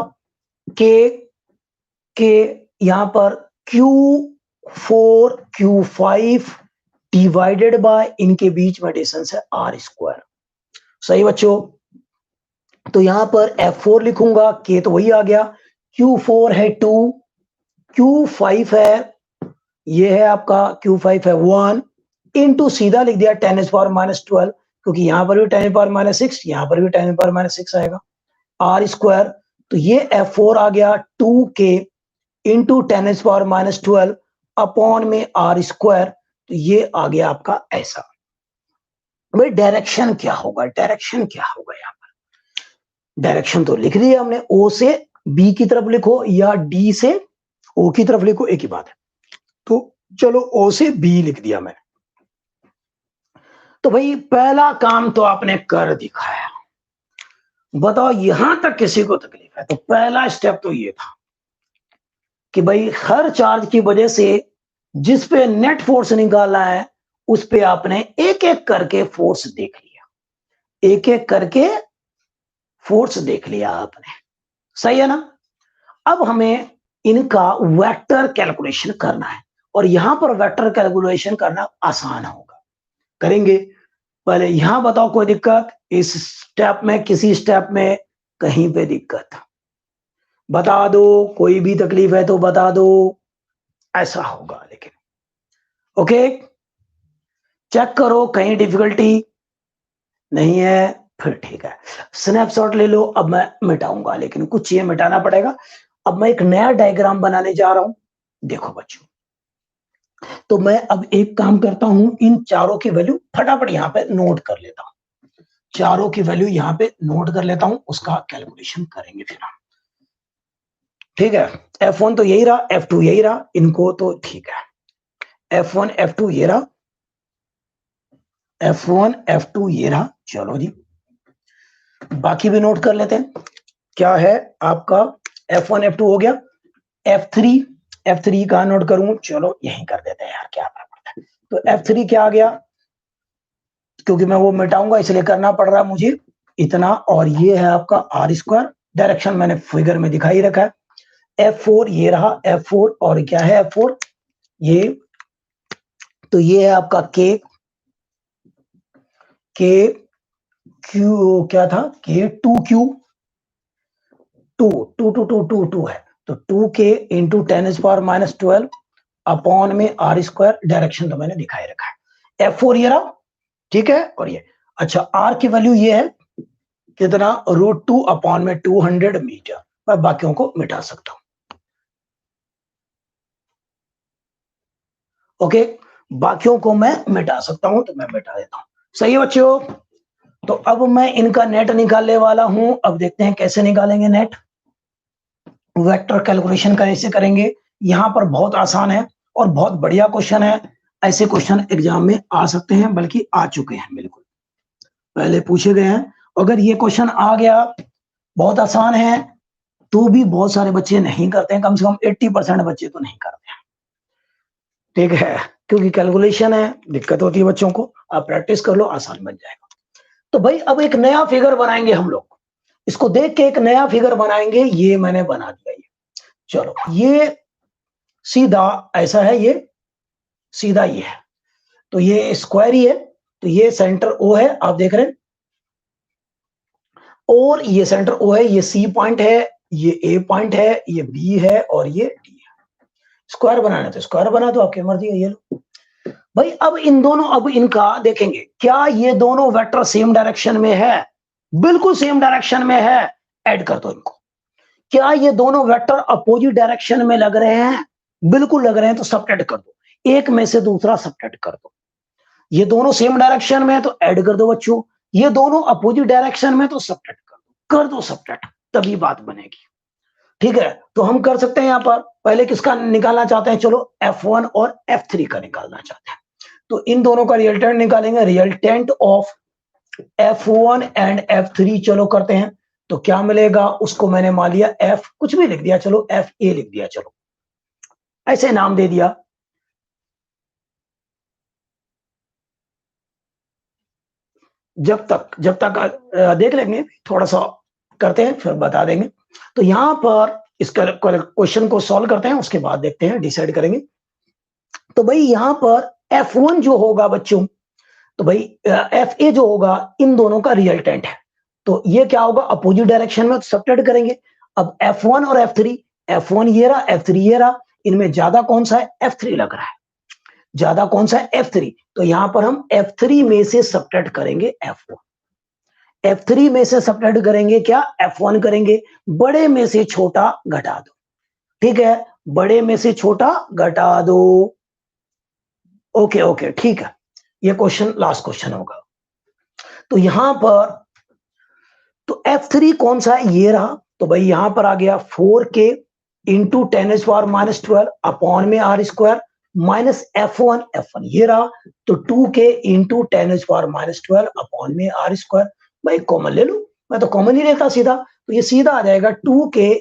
के यहां पर Q4 Q5 डिवाइडेड बाय इनके बीच में डिस्टेंस है R स्क्वायर, सही बच्चों, तो यहां पर F4 लिखूंगा, K तो वही आ गया, Q4 है 2, Q5 है, ये है आपका Q5 है 1, इनटू सीधा लिख दिया 10⁻12, क्योंकि यहां पर भी 10⁻6, यहां पर भी 10⁻6 आएगा, R स्क्वायर, तो ये F4 आ गया 2K इंटू 10⁻12 अपॉन में R स्क्वायर, तो ये आ गया आपका ऐसा। भाई डायरेक्शन क्या होगा, डायरेक्शन क्या होगा, यहाँ पर डायरेक्शन तो लिख दिया हमने, ओ से बी की तरफ लिखो या डी से ओ की तरफ लिखो, एक ही बात है। तो चलो ओ से बी लिख दिया मैंने। तो भाई पहला काम तो आपने कर दिखाया, बताओ यहां तक किसी को तकलीफ है? तो पहला स्टेप तो ये था कि भाई हर चार्ज की वजह से जिस पे नेट फोर्स निकाला है उस पे आपने एक एक करके फोर्स देख लिया, एक एक करके फोर्स देख लिया आपने, सही है ना। अब हमें इनका वेक्टर कैलकुलेशन करना है, और यहां पर वेक्टर कैलकुलेशन करना आसान होगा, करेंगे। पहले यहां बताओ कोई दिक्कत इस स्टेप में, किसी स्टेप में कहीं पे दिक्कत बता दो, कोई भी तकलीफ है तो बता दो, ऐसा होगा। लेकिन ओके, चेक करो कहीं डिफिकल्टी नहीं है, फिर ठीक है। स्नैपशॉट ले लो, अब मैं मिटाऊंगा, लेकिन कुछ ये मिटाना पड़ेगा। अब मैं एक नया डायग्राम बनाने जा रहा हूं, देखो बच्चों। तो मैं अब एक काम करता हूं, इन चारों की वैल्यू फटाफट यहां पे नोट कर लेता हूं, चारों की वैल्यू यहां पे नोट कर लेता हूं, उसका कैलकुलेशन करेंगे फिर हम, ठीक है। F1 तो यही रहा, F2 यही रहा, इनको तो ठीक है। F1 F2 ये रहा, F1 F2 ये रहा, चलो जी। बाकी भी नोट कर लेते हैं, क्या है आपका F1 F2 हो गया। F3 कहा नोट करूं, चलो यही कर देते हैं यार, क्या फर्क पड़ता है। तो F3 क्या आ गया, क्योंकि मैं वो मिटाऊंगा इसलिए करना पड़ रहा है मुझे इतना, और ये है आपका आर स्क्वायर, डायरेक्शन मैंने फिगर में दिखाई रखा है। F4 ये रहा, F4 और क्या है F4 ये, तो ये है आपका के क्यू, क्या था के 2Q, 2 है, तो 2K इंटू 10⁻⁻12 अपॉन में आर स्क्वायर, डायरेक्शन तो मैंने दिखाई रखा है। F4 ये रहा, ठीक है। और ये अच्छा, आर की वैल्यू ये है कितना, √2 अपॉन में 200 मीटर। मैं बाकियों को मिटा सकता हूं, ओके, बाकियों को मैं मिटा सकता हूं, तो मैं मिटा देता हूं, सही है बच्चों। तो अब मैं इनका नेट निकालने वाला हूं, अब देखते हैं कैसे निकालेंगे नेट। वेक्टर कैलकुलेशन कैसे करेंगे, यहां पर बहुत आसान है और बहुत बढ़िया क्वेश्चन है। ऐसे क्वेश्चन एग्जाम में आ सकते हैं, बल्कि आ चुके हैं, बिल्कुल पहले पूछे गए हैं। अगर ये क्वेश्चन आ गया, बहुत आसान है, तो भी बहुत सारे बच्चे नहीं करते हैं, कम से कम 80% बच्चे तो नहीं करते हैं, ठीक है, क्योंकि कैलकुलेशन है, दिक्कत होती है बच्चों को। आप प्रैक्टिस कर लो, आसान बन जाएगा। तो भाई अब एक नया फिगर बनाएंगे हम लोग, इसको देख के एक नया फिगर बनाएंगे, ये मैंने बना दिया। ये चलो, ये सीधा ऐसा है, ये सीधा ये है, तो ये स्क्वायर ही है, तो ये सेंटर ओ है, आप देख रहे हैं, और ये सेंटर ओ है, ये सी पॉइंट है, ये ए पॉइंट है, ये बी है और ये डी है। स्क्वायर बनाना तो स्क्वायर बना दो, आपकी मर्जी है, ये लो भाई। अब इन दोनों, अब इनका देखेंगे, क्या ये दोनों वेक्टर सेम डायरेक्शन में है, बिल्कुल सेम डायरेक्शन में है, ऐड कर दो इनको। क्या ये दोनों वेक्टर अपोजिट डायरेक्शन में लग रहे हैं, बिल्कुल लग रहे हैं, तो सबट्रैक्ट कर दो, एक में से दूसरा सबट्रैक्ट कर दो। ये दोनों सेम डायरेक्शन में है तो ऐड कर दो बच्चों, ये दोनों अपोजिट डायरेक्शन में तो सबट्रैक्ट कर दो सबट्रैक्ट, तभी बात बनेगी, ठीक है। तो हम कर सकते हैं यहां पर, पहले किसका निकालना चाहते हैं, चलो F1 और F3 का निकालना चाहते हैं, तो इन दोनों का रिजल्टेंट निकालेंगे, resultant of F1 and F3, चलो करते हैं। तो क्या मिलेगा, उसको मैंने मान लिया F कुछ भी लिख दिया, चलो FA लिख दिया, चलो ऐसे नाम दे दिया। जब तक देख लेंगे, थोड़ा सा करते हैं फिर बता देंगे। तो यहां पर इस क्वेश्चन को सॉल्व करते हैं, उसके बाद देखते हैं, डिसाइड करेंगे। तो भाई यहां पर F1 जो होगा बच्चों, तो भाई FA जो होगा, इन दोनों का रिजल्टेंट है, तो ये क्या होगा, अपोजिट डायरेक्शन में, तो सबट्रैक्ट करेंगे। अब F1 और F3, F1 ये रहा, F3 ये रहा, इनमें ज्यादा कौन सा है, F3 लग रहा है, ज्यादा कौन सा है, F3, तो यहां पर हम F3 में से सबट्रैक्ट करेंगे F1, F3 में से सबट्रैक्ट करेंगे क्या, F1 करेंगे, बड़े में से छोटा घटा दो, ठीक है, बड़े में से छोटा घटा दो, ओके ओके ठीक है, ये क्वेश्चन लास्ट क्वेश्चन होगा। तो यहां पर तो F3 कौन सा है, ये रहा। तो भाई यहां पर आ गया 4K इंटू 10⁻⁻12 अपॉन में आर स्क्वायर माइनस F1 ये रहा। तो 2K इंटू 10⁻12 अपॉन में आर स्क्वायर। भाई कॉमन ले लो, मैं तो कॉमन ही लेता सीधा, तो ये सीधा आ जाएगा 2K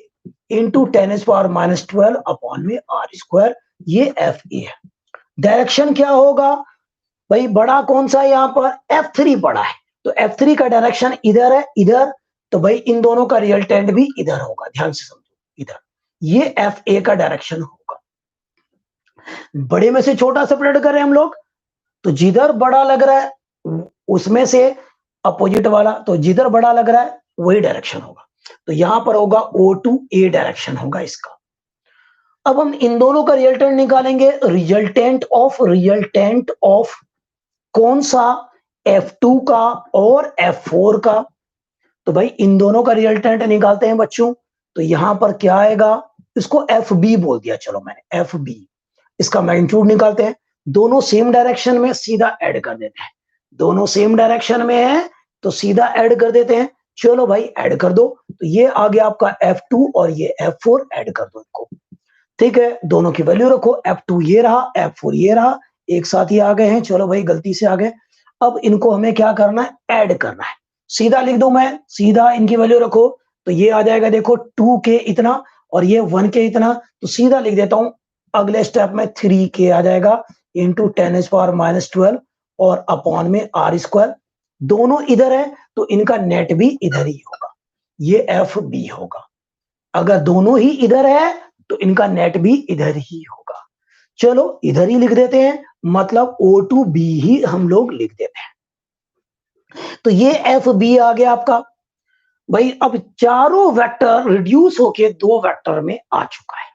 इंटू 10⁻12 अपॉन में आर स्क्वायर। ये F है। डायरेक्शन क्या होगा भाई, बड़ा कौन सा है यहाँ पर, F3 बड़ा है, तो F3 का डायरेक्शन इधर है, इधर। तो भाई इन दोनों का रिजल्टेंट भी इधर होगा, ध्यान से समझो, इधर। ये FA का डायरेक्शन होगा। बड़े में से छोटा सेपरेट करें हम लोग, तो जिधर बड़ा लग रहा है उसमें से अपोजिट वाला, तो जिधर बड़ा लग रहा है वही डायरेक्शन होगा। तो यहां पर होगा O2A डायरेक्शन होगा इसका। अब हम इन दोनों का रिजल्टेंट निकालेंगे, रिजल्टेंट ऑफ कौन सा, F2 का और F4 का। तो भाई इन दोनों का रिजल्टेंट निकालते हैं बच्चों। तो यहां पर क्या आएगा, इसको FB बोल दिया, चलो मैंने FB। इसका मैग्नीट्यूड निकालते हैं, दोनों सेम डायरेक्शन में, सीधा ऐड कर देते हैं। दोनों सेम डायरेक्शन में है तो सीधा ऐड कर देते हैं। चलो भाई ऐड कर दो, तो ये आ गया आपका F2 और ये F4, ऐड कर दो इनको। ठीक है, दोनों की वैल्यू रखो, F2 ये रहा, F4 ये रहा, एक साथ ही आ गए हैं। चलो भाई गलती से आ गए। अब इनको हमें क्या करना है, ऐड करना है। सीधा लिख दो मैं, सीधा इनकी वैल्यू रखो, तो ये आ जाएगा देखो 2K इतना और ये 1K इतना। तो सीधा लिख देता हूं, अगले स्टेप में 3K आ जाएगा इंटू 10⁻12 और अपॉन में आर स्क्वायर। दोनों इधर है तो इनका नेट भी इधर ही होगा, ये FB होगा। अगर दोनों ही इधर है तो इनका नेट भी इधर ही होगा। चलो इधर ही लिख देते हैं, मतलब O2B ही हम लोग लिख देते हैं। तो ये FB आ गया आपका। भाई अब चारों वेक्टर रिड्यूस होके दो वेक्टर में आ चुका है,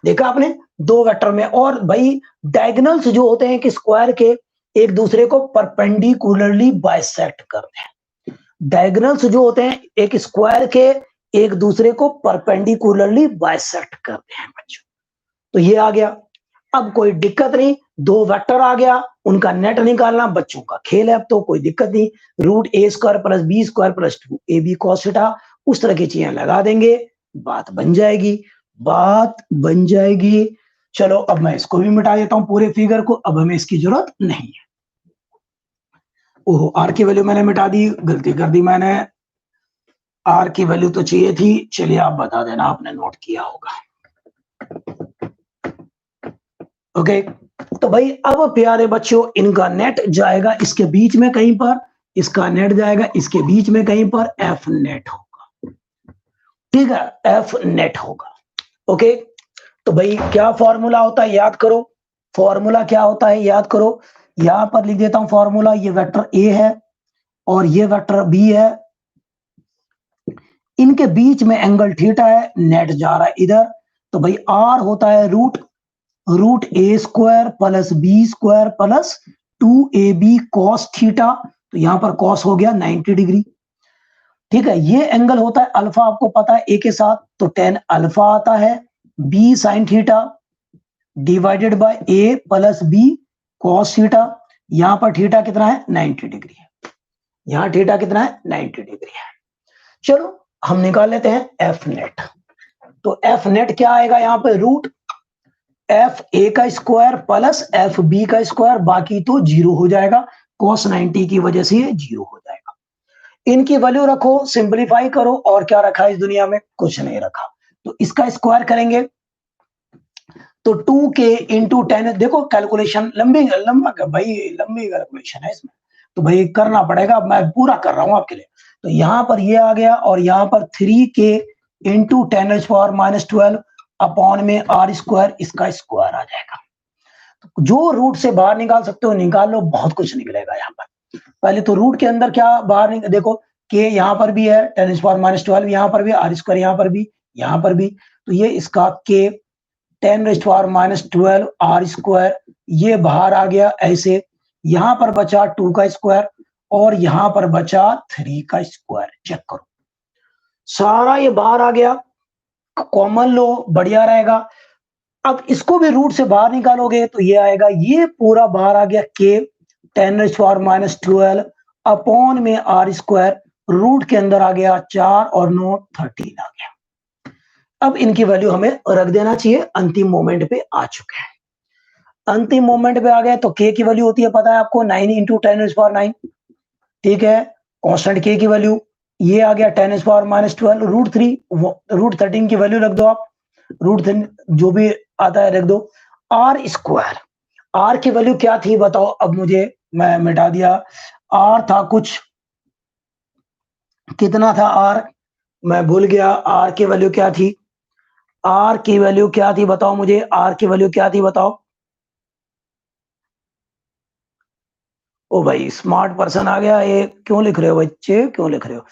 देखा आपने, दो वेक्टर में। और भाई डायगोनल्स जो होते हैं कि स्क्वायर के, एक दूसरे को परपेंडिकुलरली बाइसेक्ट करते हैं। डायगोनल्स जो होते हैं एक स्क्वायर के, एक दूसरे को परपेंडिकुलरली बाइसेक्ट करते हैं बच्चों। तो ये आ गया। अब कोई दिक्कत नहीं, दो वेक्टर आ गया, उनका नेट निकालना बच्चों का खेल है, अब तो कोई दिक्कत नहीं। √A² + B² + 2AB cos θ, उस तरह की चीजें लगा देंगे, बात बन जाएगी, बात बन जाएगी। चलो अब मैं इसको भी मिटा देता हूं पूरे फिगर को, अब हमें इसकी जरूरत नहीं है। ओहो, आर की वैल्यू मैंने मिटा दी, गलती कर दी मैंने। आर की वैल्यू तो चाहिए थी, चलिए आप बता देना, आपने नोट किया होगा। ओके, तो भाई अब प्यारे बच्चों इनका नेट जाएगा इसके बीच में कहीं पर, इसका नेट जाएगा इसके बीच में कहीं पर, F नेट होगा। ठीक है, F नेट होगा। ओके, तो भाई क्या फॉर्मूला होता है याद करो, फॉर्मूला क्या होता है याद करो। यहां पर लिख देता हूं फॉर्मूला, ये वेक्टर A है और ये वेक्टर B है, इनके बीच में एंगल थीटा है, नेट जा रहा है इधर। तो भाई R होता है √A² + B² + 2AB cos θ। तो यहां पर cos हो गया 90 डिग्री। ठीक है, ये एंगल होता है अल्फा, आपको पता है A के साथ, तो tan अल्फा आता है B sin θ divided by A + B cos θ। यहां पर थीटा कितना है, 90 डिग्री है, यहां थीटा कितना है, 90 डिग्री है। चलो हम निकाल लेते हैं F नेट। तो F नेट क्या आएगा यहाँ पे, √FA² + FB², बाकी तो जीरो हो जाएगा, cos 90 की वजह से ये जीरो हो जाएगा। इनकी वैल्यू रखो, सिंपलीफाई करो, और क्या रखा है इस दुनिया में, कुछ नहीं रखा। तो इसका स्क्वायर करेंगे तो 2K इंटू 10, देखो कैलकुलेशन लंबा भाई, लंबी कैलकुलेशन है इसमें, तो भाई करना पड़ेगा, मैं पूरा कर रहा हूं आपके लिए। तो यहां पर ये आ गया और यहां पर 3K इंटू 10⁻12 अपॉन में R², इसका स्क्वायर आ जाएगा। तो जो रूट से बाहर निकाल सकते हो निकाल लो, बहुत कुछ निकलेगा यहाँ पर। पहले तो रूट के अंदर क्या बाहर देखो, K यहाँ पर भी है, 10⁻12 यहाँ पर भी, R² यहाँ पर भी, यहाँ पर भी। तो ये इसका K 10⁻12 R², ये बाहर आ गया ऐसे। यहां पर बचा 2 का स्क्वायर और यहां पर बचा 3 का स्क्वायर। चेक करो, सारा ये बाहर आ गया, कॉमन लो, बढ़िया रहेगा। अब इसको भी रूट से बाहर निकालोगे तो ये आएगा, ये पूरा बाहर आ गया k 10⁻12 अपॉन में r स्क्वायर, रूट के अंदर आ गया 4 और 9 13 आ गया। अब इनकी वैल्यू हमें रख देना चाहिए, अंतिम मोमेंट पे आ चुके हैं। अंतिम मोमेंट पे आ गए तो k की वैल्यू होती है, पता है आपको, 9 इंटू 10⁻9, ठीक है। कांस्टेंट k की वैल्यू ये आ गया 10⁻12 √3 की वैल्यू रख दो आप, √3 जो भी आता है रख दो। आर स्क्वायर, आर की वैल्यू क्या थी बताओ, अब मुझे, मैं मिटा दिया। आर था कुछ, कितना था आर, मैं भूल गया। आर की वैल्यू क्या थी, आर की वैल्यू क्या थी बताओ मुझे, आर की वैल्यू क्या थी बताओ। ओ भाई स्मार्ट पर्सन आ गया, ये क्यों लिख रहे हो बच्चे, क्यों लिख रहे हो,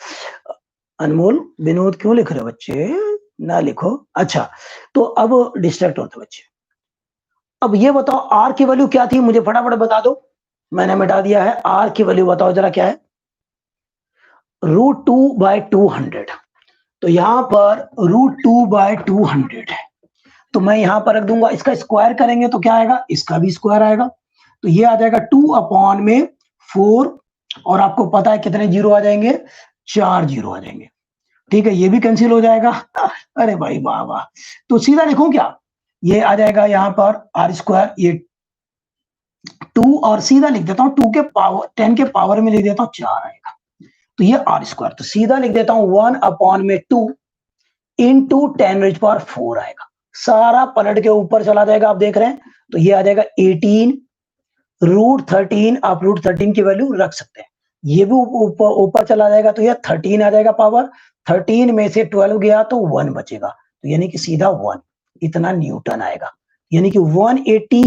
अनमोल विनोद क्यों लिख रहे हो बच्चे, ना लिखो। अच्छा, तो अब डिस्ट्रैक्ट होते बच्चे। अब ये बताओ आर की वैल्यू क्या थी, मुझे फटाफट बता दो, मैंने मिटा दिया है। आर की वैल्यू बताओ जरा क्या है, √2/200। तो यहां पर √2/200 है, तो मैं यहां पर रख दूंगा, इसका स्क्वायर करेंगे तो क्या आएगा, इसका भी स्क्वायर आएगा, तो ये आ जाएगा 2/4, और आपको पता है कितने जीरो आ जाएंगे, 4 जीरो आ जाएंगे, ठीक है। ये भी कैंसिल हो जाएगा अरे भाई वाह वाह, तो सीधा लिखूं क्या, ये आ जाएगा यहां पर आर स्क्वायर, ये 2, और सीधा लिख देता हूं 2 के पावर 10 के पावर में लिख देता हूं 4 आएगा, तो ये आर स्क्वायर, तो सीधा लिख देता हूं 1/2 इंटू 10⁻4 आएगा, सारा पलट के ऊपर चला जाएगा, आप देख रहे हैं, तो ये आ जाएगा 18 √13, आप √13 की वैल्यू रख सकते हैं, ये भी ऊपर चला जाएगा, तो ये 13 आ जाएगा पावर, 13 में से 12 गया तो 1 बचेगा, तो यानी कि सीधा 1, इतना न्यूटन आएगा, यानी कि 180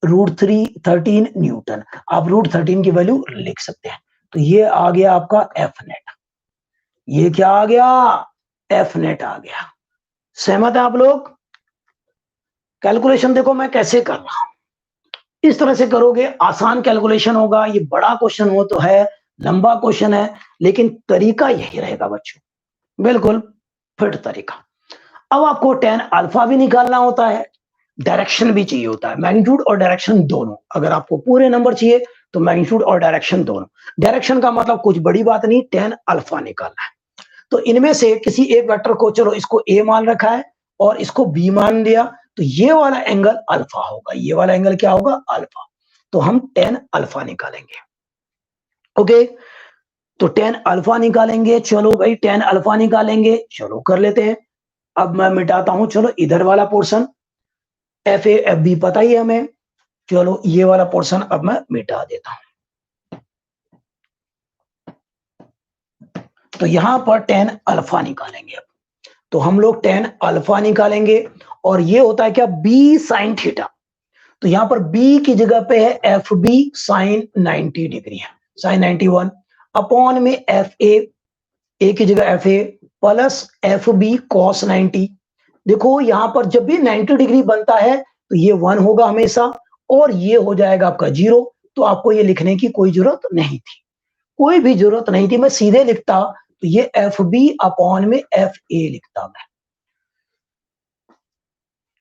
√13 न्यूटन, आप √13 की वैल्यू लिख सकते हैं। तो ये आ गया आपका एफ नेट, ये क्या आ गया, एफ नेट आ गया। सहमत है आप लोग, कैलकुलेशन देखो मैं कैसे कर रहा हूं, इस तरह से करोगे आसान कैलकुलेशन होगा, ये बड़ा क्वेश्चन हो तो है, लंबा क्वेश्चन है, लेकिन तरीका यही रहेगा बच्चों, बिल्कुल फिट तरीका। अब आपको टेन अल्फा भी निकालना होता है, डायरेक्शन भी चाहिए होता है, मैग्नीट्यूड और डायरेक्शन दोनों, अगर आपको पूरे नंबर चाहिए तो मैग्नीट्यूड और डायरेक्शन दोनों। डायरेक्शन का मतलब कुछ बड़ी बात नहीं, टेन अल्फा निकालना है, तो इनमें से किसी एक वेक्टर को, चलो इसको ए मान रखा है और इसको बी मान दिया, तो ये वाला एंगल अल्फा होगा, ये वाला एंगल क्या होगा, अल्फा, तो हम टेन अल्फा निकालेंगे। ओके, तो टेन अल्फा निकालेंगे, चलो भाई टेन अल्फा निकालेंगे, चलो कर लेते हैं। अब मैं मिटाता हूं, चलो इधर वाला portion, F A F B पता ही है हमें, चलो ये वाला पोर्शन अब मैं मिटा देता हूं, तो यहां पर टेन अल्फा निकालेंगे। अब तो हम लोग टेन अल्फा निकालेंगे, और ये होता है क्या, बी साइन थीटा, तो यहां पर बी की जगह पे है एफ बी साइन 90 डिग्री है, साइन 91 अपॉन में एफ ए की जगह F A plus F B cos 90। देखो यहां पर जब भी 90 डिग्री बनता है तो ये 1 होगा हमेशा, और ये हो जाएगा आपका 0, तो आपको ये लिखने की कोई जरूरत नहीं थी, कोई भी जरूरत नहीं थी, मैं सीधे लिखता, तो ये एफ बी अपॉन में एफ ए लिखता मैं।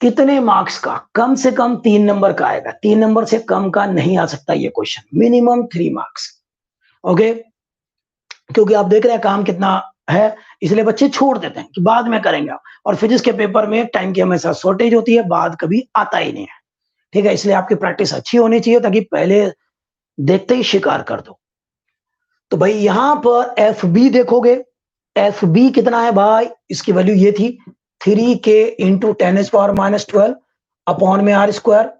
कितने मार्क्स का, कम से कम 3 नंबर का आएगा, 3 नंबर से कम का नहीं आ सकता ये क्वेश्चन, मिनिमम 3 मार्क्स। ओके, क्योंकि आप देख रहे हैं काम कितना है, इसलिए बच्चे छोड़ देते हैं कि बाद में करेंगे, और फिजिक्स के पेपर में टाइम की हमेशा शॉर्टेज होती है, बाद कभी आता ही नहीं है, ठीक है, इसलिए आपकी प्रैक्टिस अच्छी होनी चाहिए, ताकि पहले देखते ही शिकार कर दो। तो भाई यहां पर एफ बी देखोगे, एफ बी कितना है भाई, इसकी वैल्यू ये थी 3k इंटू 10⁻12 अपॉन में आर स्क्वायर,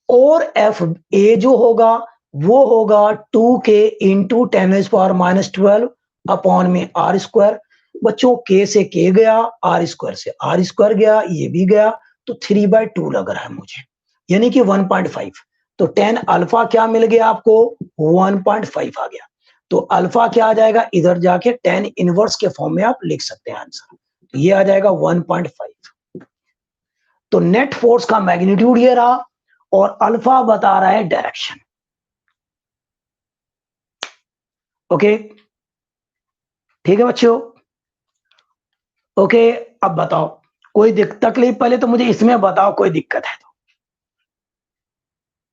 और एफ ए जो होगा वो होगा 2k इंटू 10⁻12 अपॉन में आर स्क्वायर। बच्चों के से के गया, आर स्क्वायर से आर स्क्वायर गया, ये भी गया, तो 3/2 लग रहा है मुझे, यानी कि 1.5, तो टेन अल्फा क्या मिल गया आपको, 1.5 आ गया, तो अल्फा क्या आ जाएगा, इधर जाके टेन इनवर्स के फॉर्म में आप लिख सकते हैं आंसर, तो ये आ जाएगा 1.5। तो नेट फोर्स का मैग्नीट्यूड ये रहा, और अल्फा बता रहा है डायरेक्शन। ओके, ठीक है बच्चों, ओके। अब बताओ कोई तकलीफ, पहले तो मुझे इसमें बताओ कोई दिक्कत है तो,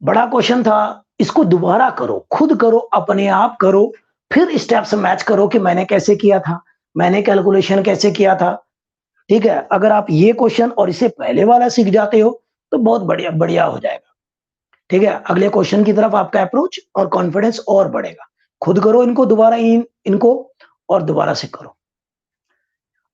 बड़ा क्वेश्चन था, इसको दोबारा करो, खुद करो, अपने आप करो, फिर स्टेप्स मैच करो कि मैंने कैसे किया था, मैंने कैलकुलेशन कैसे किया था। ठीक है? अगर आप ये क्वेश्चन और इससे पहले वाला सीख जाते हो, तो बहुत बढ़िया बढ़िया हो जाएगा। ठीक है? अगले क्वेश्चन की तरफ आपका अप्रोच और कॉन्फिडेंस और बढ़ेगा। खुद करो इनको दोबारा इनको और दोबारा से करो।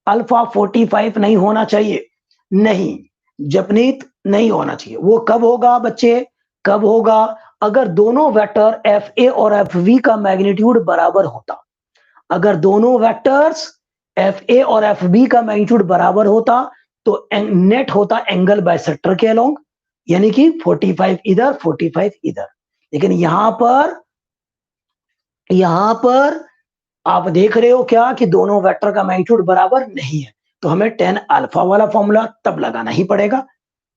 अल्फा 45 नहीं होना चाहिए। नहीं, जपनीत नहीं होना चाहिए। वो कब होगा बच्चे? कब होगा? अगर दोनों वेक्टर FA और FV का मैग्नीट्यूड बराबर होता। अगर दोनों वेक्टर्स FA और FB का मैग्नीट्यूड बराबर होता, तो नेट होता एंगल बाइसेक्टर के अलोंग, यानी कि 45 इधर, 45 इधर। लेकिन यहां पर आप देख रहे हो क्या कि दोनों वेक्टर का मैग्नीट्यूड बराबर नहीं है, तो हमें tan अल्फा वाला फॉर्मूला तब लगाना ही पड़ेगा।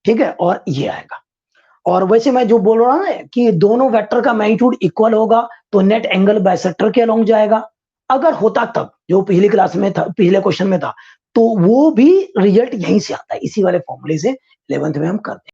ठीक है? और ये आएगा। और वैसे मैं जो बोल रहा हूं ना कि दोनों वेक्टर का मैग्नीट्यूड इक्वल होगा, तो नेट एंगल बाइसेक्टर के अलोंग जाएगा। अगर होता तब, जो पिछली क्लास में था, पिछले क्वेश्चन में था, तो वो भी रिजल्ट यहीं से आता है, इसी वाले फॉर्मूले से 11th में हम करते हैं।